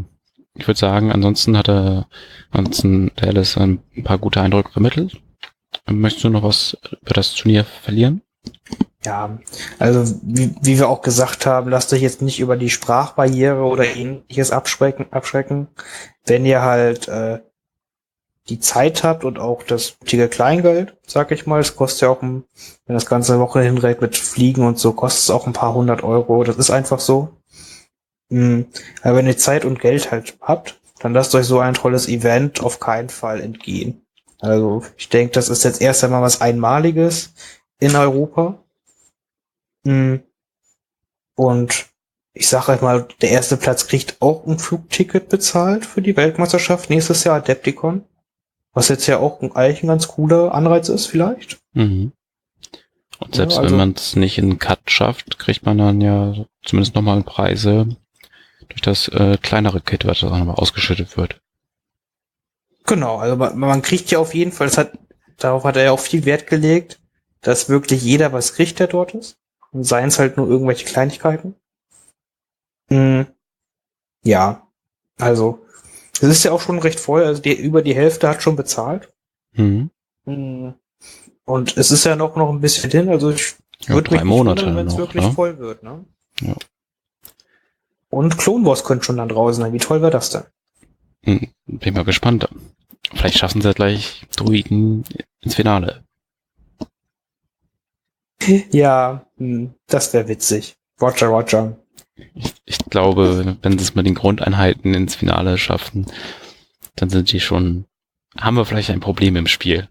ich würde sagen, ansonsten hat der Ellis ein paar gute Eindrücke vermittelt. Möchtest du noch was über das Turnier verlieren? Ja, also wie wir auch gesagt haben, lasst euch jetzt nicht über die Sprachbarriere oder ähnliches abschrecken. Wenn ihr halt die Zeit habt und auch das nötige Kleingeld, sag ich mal, es kostet ja auch, wenn das ganze Woche hinrechnet mit Fliegen und so, kostet es auch ein paar 100 Euro. Das ist einfach so. Aber wenn ihr Zeit und Geld halt habt, dann lasst euch so ein tolles Event auf keinen Fall entgehen. Also ich denke, das ist jetzt erst einmal was Einmaliges in Europa. Und ich sage euch mal, der erste Platz kriegt auch ein Flugticket bezahlt für die Weltmeisterschaft nächstes Jahr, Adepticon. Was jetzt ja auch eigentlich ein ganz cooler Anreiz ist, vielleicht. Und selbst wenn man es nicht in Cut schafft, kriegt man dann ja zumindest nochmal Preise durch das kleinere Kit, was dann nochmal ausgeschüttet wird. Genau, also man kriegt ja auf jeden Fall, darauf hat er ja auch viel Wert gelegt, dass wirklich jeder was kriegt, der dort ist. Und seien es halt nur irgendwelche Kleinigkeiten. Ja, also es ist ja auch schon recht voll, also über die Hälfte hat schon bezahlt. Und es ist ja noch ein bisschen hin, also ich würde mich nicht wundern, wenn es wirklich voll wird. Ne? Ja. Und Clone Wars könnte schon dann draußen sein, wie toll wäre das denn? Bin mal gespannt. Vielleicht schaffen sie gleich Druiden ins Finale. Ja, das wäre witzig. Roger. Ich glaube, wenn sie es mit den Grundeinheiten ins Finale schaffen, dann haben wir vielleicht ein Problem im Spiel.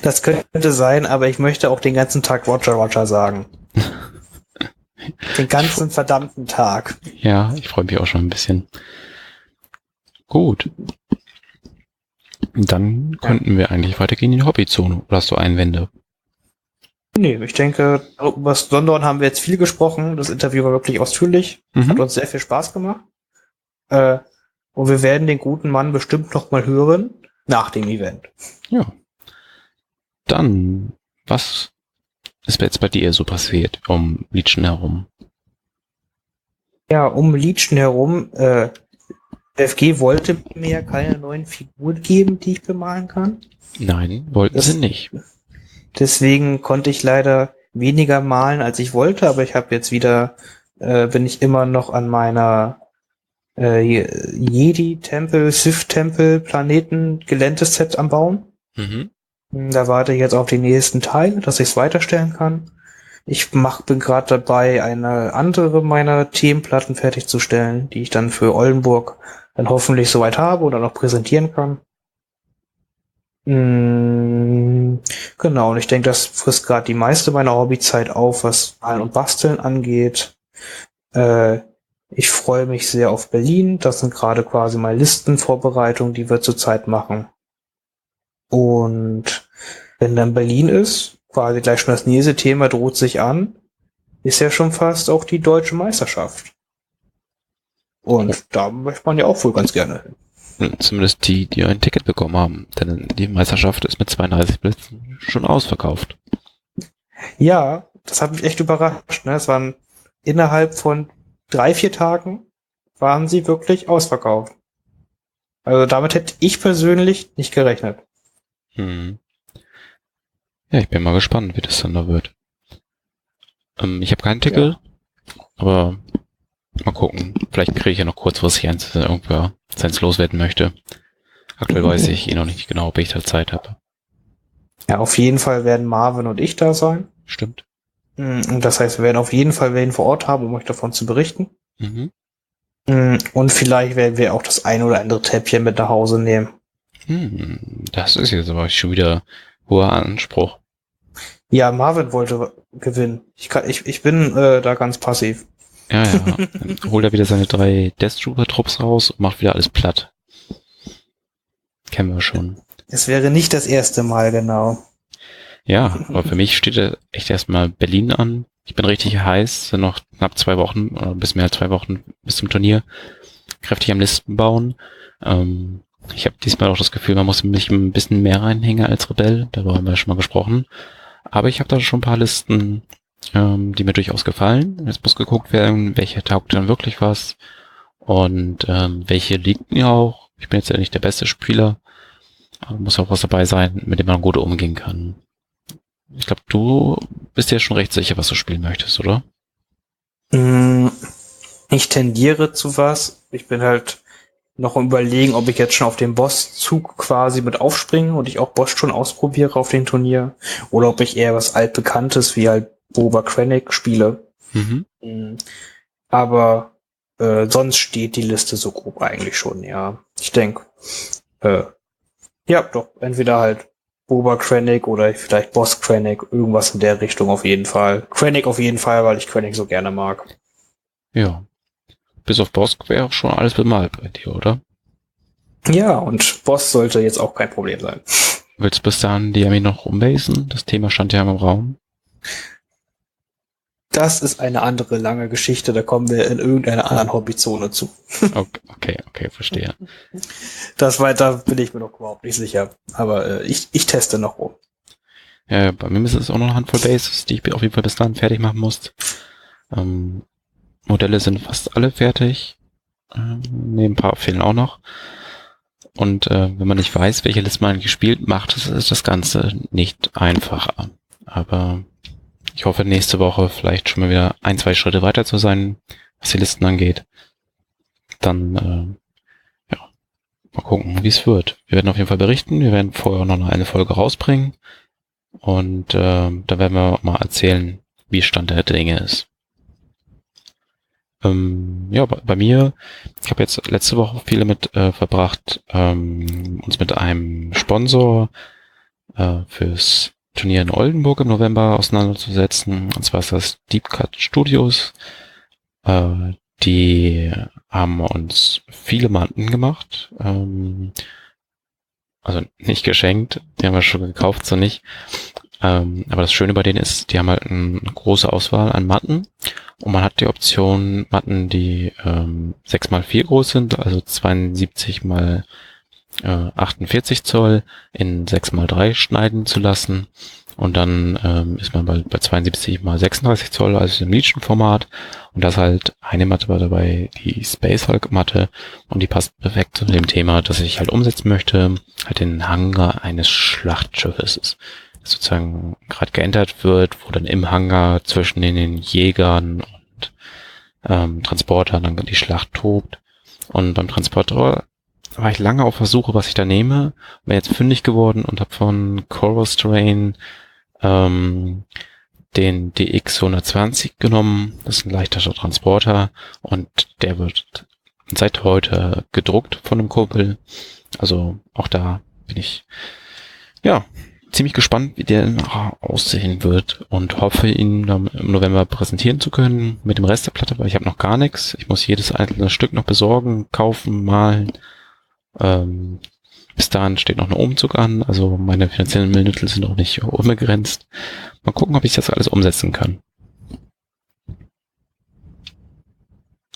Das könnte sein, aber ich möchte auch den ganzen Tag Roger sagen. Den ganzen verdammten Tag. Ja, ich freue mich auch schon ein bisschen. Gut. Dann könnten wir eigentlich weitergehen in die Hobbyzone. Oder hast du Einwände? Nee, ich denke, über London haben wir jetzt viel gesprochen. Das Interview war wirklich ausführlich. Hat uns sehr viel Spaß gemacht. Und wir werden den guten Mann bestimmt noch mal hören nach dem Event. Ja. Dann, was ist jetzt bei dir so passiert um Legion herum? Ja, um Legion herum, FG wollte mir keine neuen Figuren geben, die ich bemalen kann. Nein, wollten sie nicht. Deswegen konnte ich leider weniger malen, als ich wollte, aber ich habe jetzt wieder, bin ich immer noch an meiner Jedi-Tempel, Sith-Tempel, Planeten-Geländeset am Bauen. Mhm. Da warte ich jetzt auf die nächsten Teile, dass ich es weiterstellen kann. Bin gerade dabei, eine andere meiner Themenplatten fertigzustellen, die ich dann für Oldenburg dann hoffentlich soweit habe oder noch präsentieren kann. Genau, und ich denke, das frisst gerade die meiste meiner Hobbyzeit auf, was Malen und Basteln angeht. Ich freue mich sehr auf Berlin. Das sind gerade quasi meine Listenvorbereitungen, die wir zurzeit machen. Und wenn dann Berlin ist, quasi gleich schon das nächste Thema droht sich an, ist ja schon fast auch die Deutsche Meisterschaft. Und da möchte man ja auch wohl ganz gerne hin. Zumindest die ein Ticket bekommen haben. Denn die Meisterschaft ist mit 32 Plätzen schon ausverkauft. Ja, das hat mich echt überrascht. Ne? Es waren innerhalb von 3-4 Tagen waren sie wirklich ausverkauft. Also damit hätte ich persönlich nicht gerechnet. Ja, ich bin mal gespannt, wie das dann da wird. Ich habe keinen Ticket, aber mal gucken. Vielleicht kriege ich ja noch kurzfristig eins, wenn irgendwer seins loswerden möchte. Aktuell weiß ich noch nicht genau, ob ich da Zeit habe. Ja, auf jeden Fall werden Marvin und ich da sein. Stimmt. Und das heißt, wir werden auf jeden Fall wen vor Ort haben, um euch davon zu berichten. Und vielleicht werden wir auch das ein oder andere Täppchen mit nach Hause nehmen. Das ist jetzt aber schon wieder hoher Anspruch. Ja, Marvin wollte gewinnen. Ich bin da ganz passiv. Ja. Dann holt er wieder seine 3 Death Trooper Trupps raus und macht wieder alles platt. Kennen wir schon. Es wäre nicht das erste Mal, genau. Ja, aber für mich steht ja echt erstmal Berlin an. Ich bin richtig heiß, sind noch knapp 2 Wochen oder bis mehr als 2 Wochen bis zum Turnier. Kräftig am Listen bauen. Ich habe diesmal auch das Gefühl, man muss mich ein bisschen mehr reinhängen als Rebell. Darüber haben wir schon mal gesprochen. Aber ich habe da schon ein paar Listen, die mir durchaus gefallen. Jetzt muss geguckt werden, welche taugt dann wirklich was und welche liegt mir auch. Ich bin jetzt ja nicht der beste Spieler, aber muss auch was dabei sein, mit dem man gut umgehen kann. Ich glaube, du bist ja schon recht sicher, was du spielen möchtest, oder? Ich tendiere zu was. Ich bin halt noch am Überlegen, ob ich jetzt schon auf den Bosszug quasi mit aufspringe und ich auch Boss schon ausprobiere auf dem Turnier oder ob ich eher was Altbekanntes wie halt Boba Krennic spiele. Aber sonst steht die Liste so grob eigentlich schon, ja. Ich denke, ja, doch, entweder halt Boba Krennic oder vielleicht Boss Krennic, irgendwas in der Richtung auf jeden Fall. Krennic auf jeden Fall, weil ich Krennic so gerne mag. Ja. Bis auf Boss wäre auch schon alles bemalt bei dir, oder? Ja, und Boss sollte jetzt auch kein Problem sein. Willst du bis dahin die Armee noch umbasen? Das Thema stand ja im Raum. Das ist eine andere lange Geschichte, da kommen wir in irgendeiner anderen Hobbyzone zu. Okay, verstehe. Da bin ich mir noch überhaupt nicht sicher. Aber ich teste noch rum. Ja, bei mir ist es auch noch eine Handvoll Bases, die ich auf jeden Fall bis dahin fertig machen muss. Modelle sind fast alle fertig. Ein paar fehlen auch noch. Und wenn man nicht weiß, welche Liste man eigentlich spielt, macht es das Ganze nicht einfacher. Aber ich hoffe, nächste Woche vielleicht schon mal wieder 1-2 Schritte weiter zu sein, was die Listen angeht. Dann, mal gucken, wie es wird. Wir werden auf jeden Fall berichten. Wir werden vorher noch eine Folge rausbringen. und da werden wir mal erzählen, wie Stand der Dinge ist. Ja, bei mir, ich habe jetzt letzte Woche viele mit verbracht, uns mit einem Sponsor fürs Turnier in Oldenburg im November auseinanderzusetzen. Und zwar ist das Deep Cut Studios. Die haben uns viele Matten gemacht. Also nicht geschenkt, die haben wir schon gekauft, so nicht. Aber das Schöne bei denen ist, die haben halt eine große Auswahl an Matten. Und man hat die Option, Matten, die 6x4 groß sind, also 72 mal 48 Zoll in 6x3 schneiden zu lassen. Und dann ist man bei 72 mal 36 Zoll, also im Legion-Format. Und da ist halt eine Matte dabei, die Space Hulk Matte. Und die passt perfekt zu dem Thema, das ich halt umsetzen möchte. Halt den Hangar eines Schlachtschiffes ist. Sozusagen gerade geändert wird, wo dann im Hangar zwischen den Jägern und Transportern dann die Schlacht tobt. Und beim Transporter war ich lange auf der Suche, was ich da nehme. Bin jetzt fündig geworden und habe von Chorus Terrain den DX 120 genommen. Das ist ein leichterer Transporter und der wird seit heute gedruckt von einem Kumpel. Also auch da bin ich ja ziemlich gespannt, wie der aussehen wird und hoffe, ihn dann im November präsentieren zu können mit dem Rest der Platte, weil ich habe noch gar nichts. Ich muss jedes einzelne Stück noch besorgen, kaufen, malen. Bis dahin steht noch ein Umzug an, also meine finanziellen Mittel sind noch nicht unbegrenzt. Mal gucken, ob ich das alles umsetzen kann.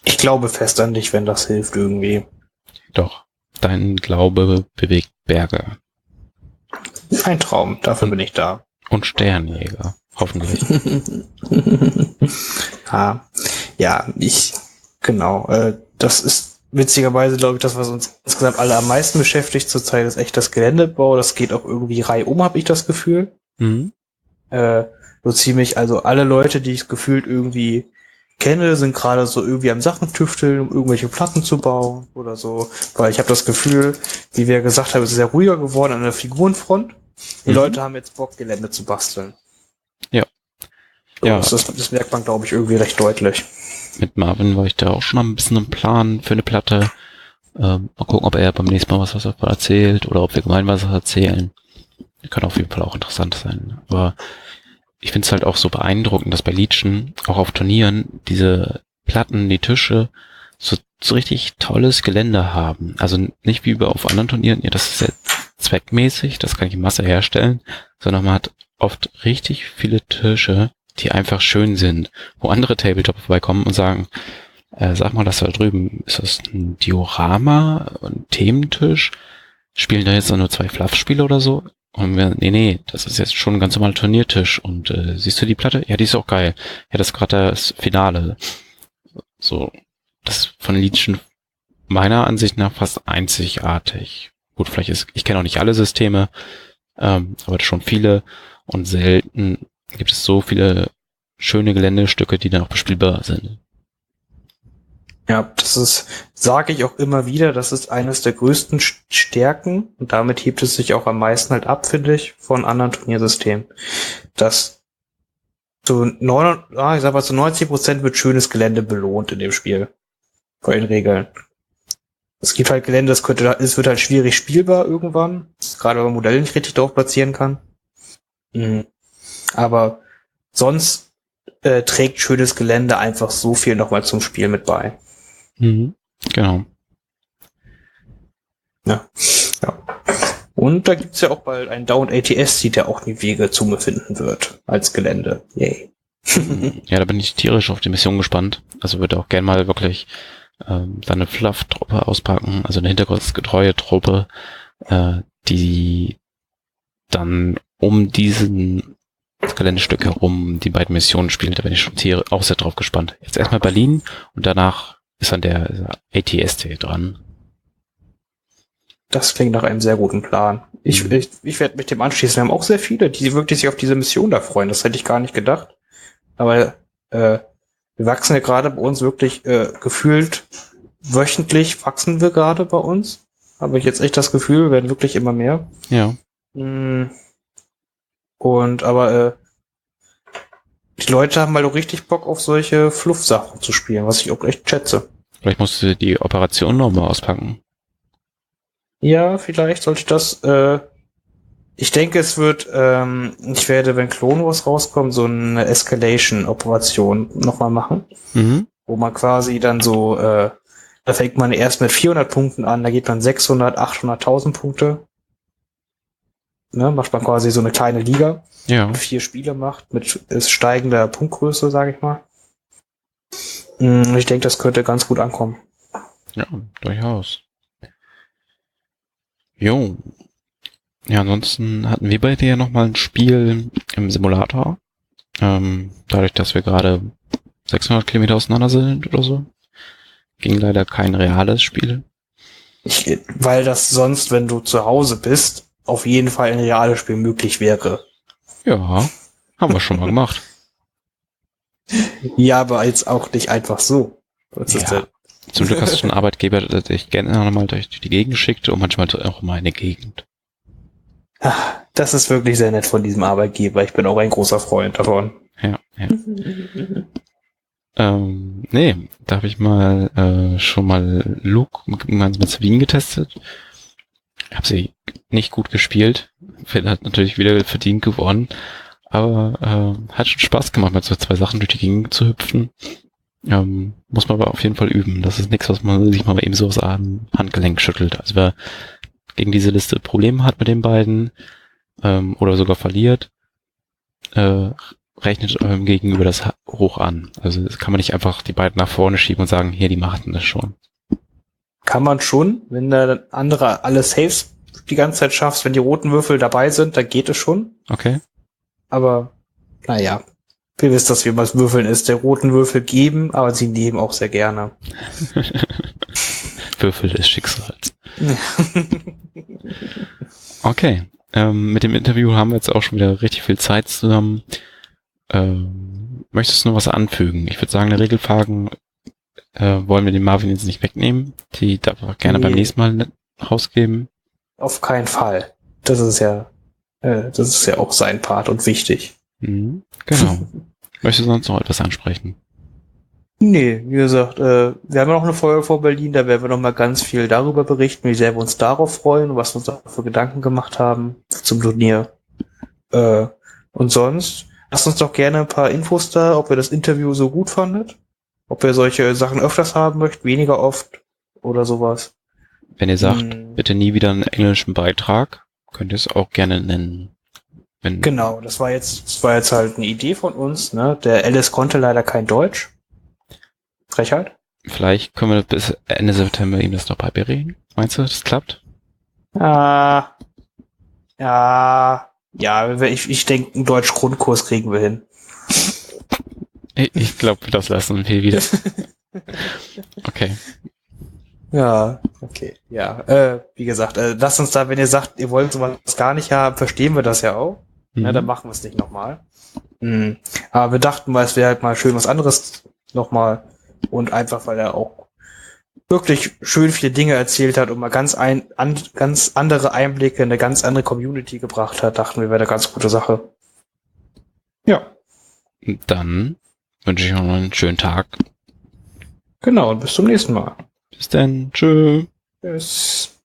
Ich glaube fest an dich, wenn das hilft irgendwie. Doch, dein Glaube bewegt Berge. Ein Traum, dafür bin ich da. Und Sternjäger, hoffentlich. Das ist witzigerweise, glaube ich, das, was uns insgesamt alle am meisten beschäftigt zurzeit, ist echt das Geländebau. Das geht auch irgendwie reihum, habe ich das Gefühl. Mhm. So ziemlich, also alle Leute, die ich gefühlt irgendwie kenne, sind gerade so irgendwie am Sachen tüfteln, um irgendwelche Platten zu bauen oder so. Weil ich habe das Gefühl, wie wir gesagt haben, es ist sehr ruhiger geworden an der Figurenfront. Die Leute haben jetzt Bock, Gelände zu basteln. Ja. So, Ja. Das merkt man, glaube ich, irgendwie recht deutlich. Mit Marvin war ich da auch schon ein bisschen im Plan für eine Platte. Mal gucken, ob er beim nächsten Mal was davon erzählt oder ob wir gemeinsam was erzählen. Kann auf jeden Fall auch interessant sein. Aber ich finde es halt auch so beeindruckend, dass bei Legion, auch auf Turnieren, diese Platten, die Tische, so richtig tolles Gelände haben. Also nicht wie auf anderen Turnieren, ja, das ist ja zweckmäßig, das kann ich in Masse herstellen, sondern man hat oft richtig viele Tische, die einfach schön sind, wo andere Tabletop vorbeikommen und sagen, sag mal, das da drüben, ist das ein Diorama, ein Thementisch? Spielen da jetzt nur 2 Fluff-Spiele oder so? Und wir, nee, das ist jetzt schon ein ganz normaler Turniertisch. Und siehst du die Platte? Ja, die ist auch geil. Ja, das ist gerade das Finale. So, das ist von Legion meiner Ansicht nach fast einzigartig. Gut, ich kenne auch nicht alle Systeme, aber schon viele. Und selten gibt es so viele schöne Geländestücke, die dann auch bespielbar sind. Ja, sage ich auch immer wieder, das ist eines der größten Stärken und damit hebt es sich auch am meisten halt ab, finde ich, von anderen Turniersystemen. Dass zu 90% wird schönes Gelände belohnt in dem Spiel. Vor den Regeln. Es gibt halt Gelände, es wird halt schwierig spielbar irgendwann, gerade wenn man Modelle nicht richtig drauf platzieren kann. Aber sonst trägt schönes Gelände einfach so viel nochmal zum Spiel mit bei. Mhm, genau. Ja. Und da gibt's ja auch bald einen Down ATS-Seed, der auch die Wege zu mir finden wird als Gelände. Yay. Ja, da bin ich tierisch auf die Mission gespannt. Also würde auch gern mal wirklich eine Fluff-Truppe auspacken, also eine hintergrundgetreue Truppe, die dann um diesen Geländestück herum die beiden Missionen spielt. Da bin ich schon auch sehr drauf gespannt. Jetzt erstmal Berlin und danach ist dann der ATST dran. Das klingt nach einem sehr guten Plan. Ich werde mich dem anschließen. Wir haben auch sehr viele, die wirklich sich auf diese Mission da freuen. Das hätte ich gar nicht gedacht. Aber wir wachsen ja gerade bei uns wirklich gefühlt wöchentlich wachsen wir gerade bei uns. Habe ich jetzt echt das Gefühl, wir werden wirklich immer mehr. Ja. Aber die Leute haben halt auch richtig Bock auf solche Fluff-Sachen zu spielen, was ich auch echt schätze. Vielleicht musst du die Operation nochmal auspacken. Ja, vielleicht sollte ich das, ich denke, es wird, ich werde, wenn Clone Wars rauskommt, so eine Escalation-Operation nochmal machen, wo man quasi dann so, da fängt man erst mit 400 Punkten an, da geht man 600, 800, 1000 Punkte. Ne, macht man quasi so eine kleine Liga, Ja. 4 Spiele macht, mit steigender Punktgröße, sage ich mal. Ich denke, das könnte ganz gut ankommen. Ja, durchaus. Jo. Ja, ansonsten hatten wir beide ja nochmal ein Spiel im Simulator. Dadurch, dass wir gerade 600 Kilometer auseinander sind oder so. Ging leider kein reales Spiel. Weil das sonst, wenn du zu Hause bist, auf jeden Fall ein reales Spiel möglich wäre. Ja, haben wir schon mal gemacht. Ja, aber jetzt auch nicht einfach so. Was ist denn? Zum Glück hast du einen Arbeitgeber, der dich gerne nochmal durch die Gegend schickt und manchmal auch mal in die Gegend. Das ist wirklich sehr nett von diesem Arbeitgeber. Ich bin auch ein großer Freund davon. Ja. Nee, da habe ich mal schon mal Luke gemeinsam mit Sabine getestet. Habe sie nicht gut gespielt. Phil hat natürlich wieder verdient gewonnen. Aber hat schon Spaß gemacht, mit so 2 Sachen durch die Gegend zu hüpfen. Muss man aber auf jeden Fall üben. Das ist nichts, was man sich mal eben so aus einem Handgelenk schüttelt. Also wer gegen diese Liste Probleme hat mit den beiden oder sogar verliert, rechnet eurem Gegenüber das hoch an. Also das kann man nicht einfach die beiden nach vorne schieben und sagen, hier, die machten das schon. Kann man schon, wenn der andere alle Saves die ganze Zeit schaffst, wenn die roten Würfel dabei sind, dann geht es schon. Okay. Aber, naja, wir wissen, dass wir was Würfeln ist. Der roten Würfel geben, aber sie nehmen auch sehr gerne. Würfel des Schicksals. Okay. Mit dem Interview haben wir jetzt auch schon wieder richtig viel Zeit zusammen. Möchtest du noch was anfügen? Ich würde sagen, eine Regelfragen wollen wir den Marvin jetzt nicht wegnehmen. Die darf er gerne beim nächsten Mal rausgeben. Auf keinen Fall. Das ist ja auch sein Part und wichtig. Mhm, genau. Möchtest du sonst noch etwas ansprechen? Nee, wie gesagt, wir haben ja noch eine Folge vor Berlin, da werden wir noch mal ganz viel darüber berichten, wie sehr wir uns darauf freuen und was wir uns da für Gedanken gemacht haben zum Turnier. Und sonst, lasst uns doch gerne ein paar Infos da, ob ihr das Interview so gut fandet, ob ihr solche Sachen öfters haben möchtet, weniger oft oder sowas. Wenn ihr sagt, bitte nie wieder einen englischen Beitrag, könnt ihr es auch gerne nennen. Genau, das war jetzt halt eine Idee von uns, ne? Der Ellis konnte leider kein Deutsch. Frechheit. Vielleicht können wir bis Ende September ihm das noch beibringen. Meinst du, das klappt? Ja, ich denke, einen Deutsch-Grundkurs kriegen wir hin. Ich glaube, das lassen wir wieder. Okay. Ja, okay. Ja, wie gesagt, lasst uns da, wenn ihr sagt, ihr wollt sowas gar nicht haben, verstehen wir das ja auch. Ja, dann machen wir es nicht nochmal. Aber wir dachten mal, es wäre halt mal schön was anderes nochmal. Und einfach, weil er auch wirklich schön viele Dinge erzählt hat und mal ganz andere Einblicke in eine ganz andere Community gebracht hat, dachten wir, wäre eine ganz gute Sache. Ja. Dann wünsche ich euch noch einen schönen Tag. Genau, und bis zum nächsten Mal. Bis dann. Tschö. Tschüss.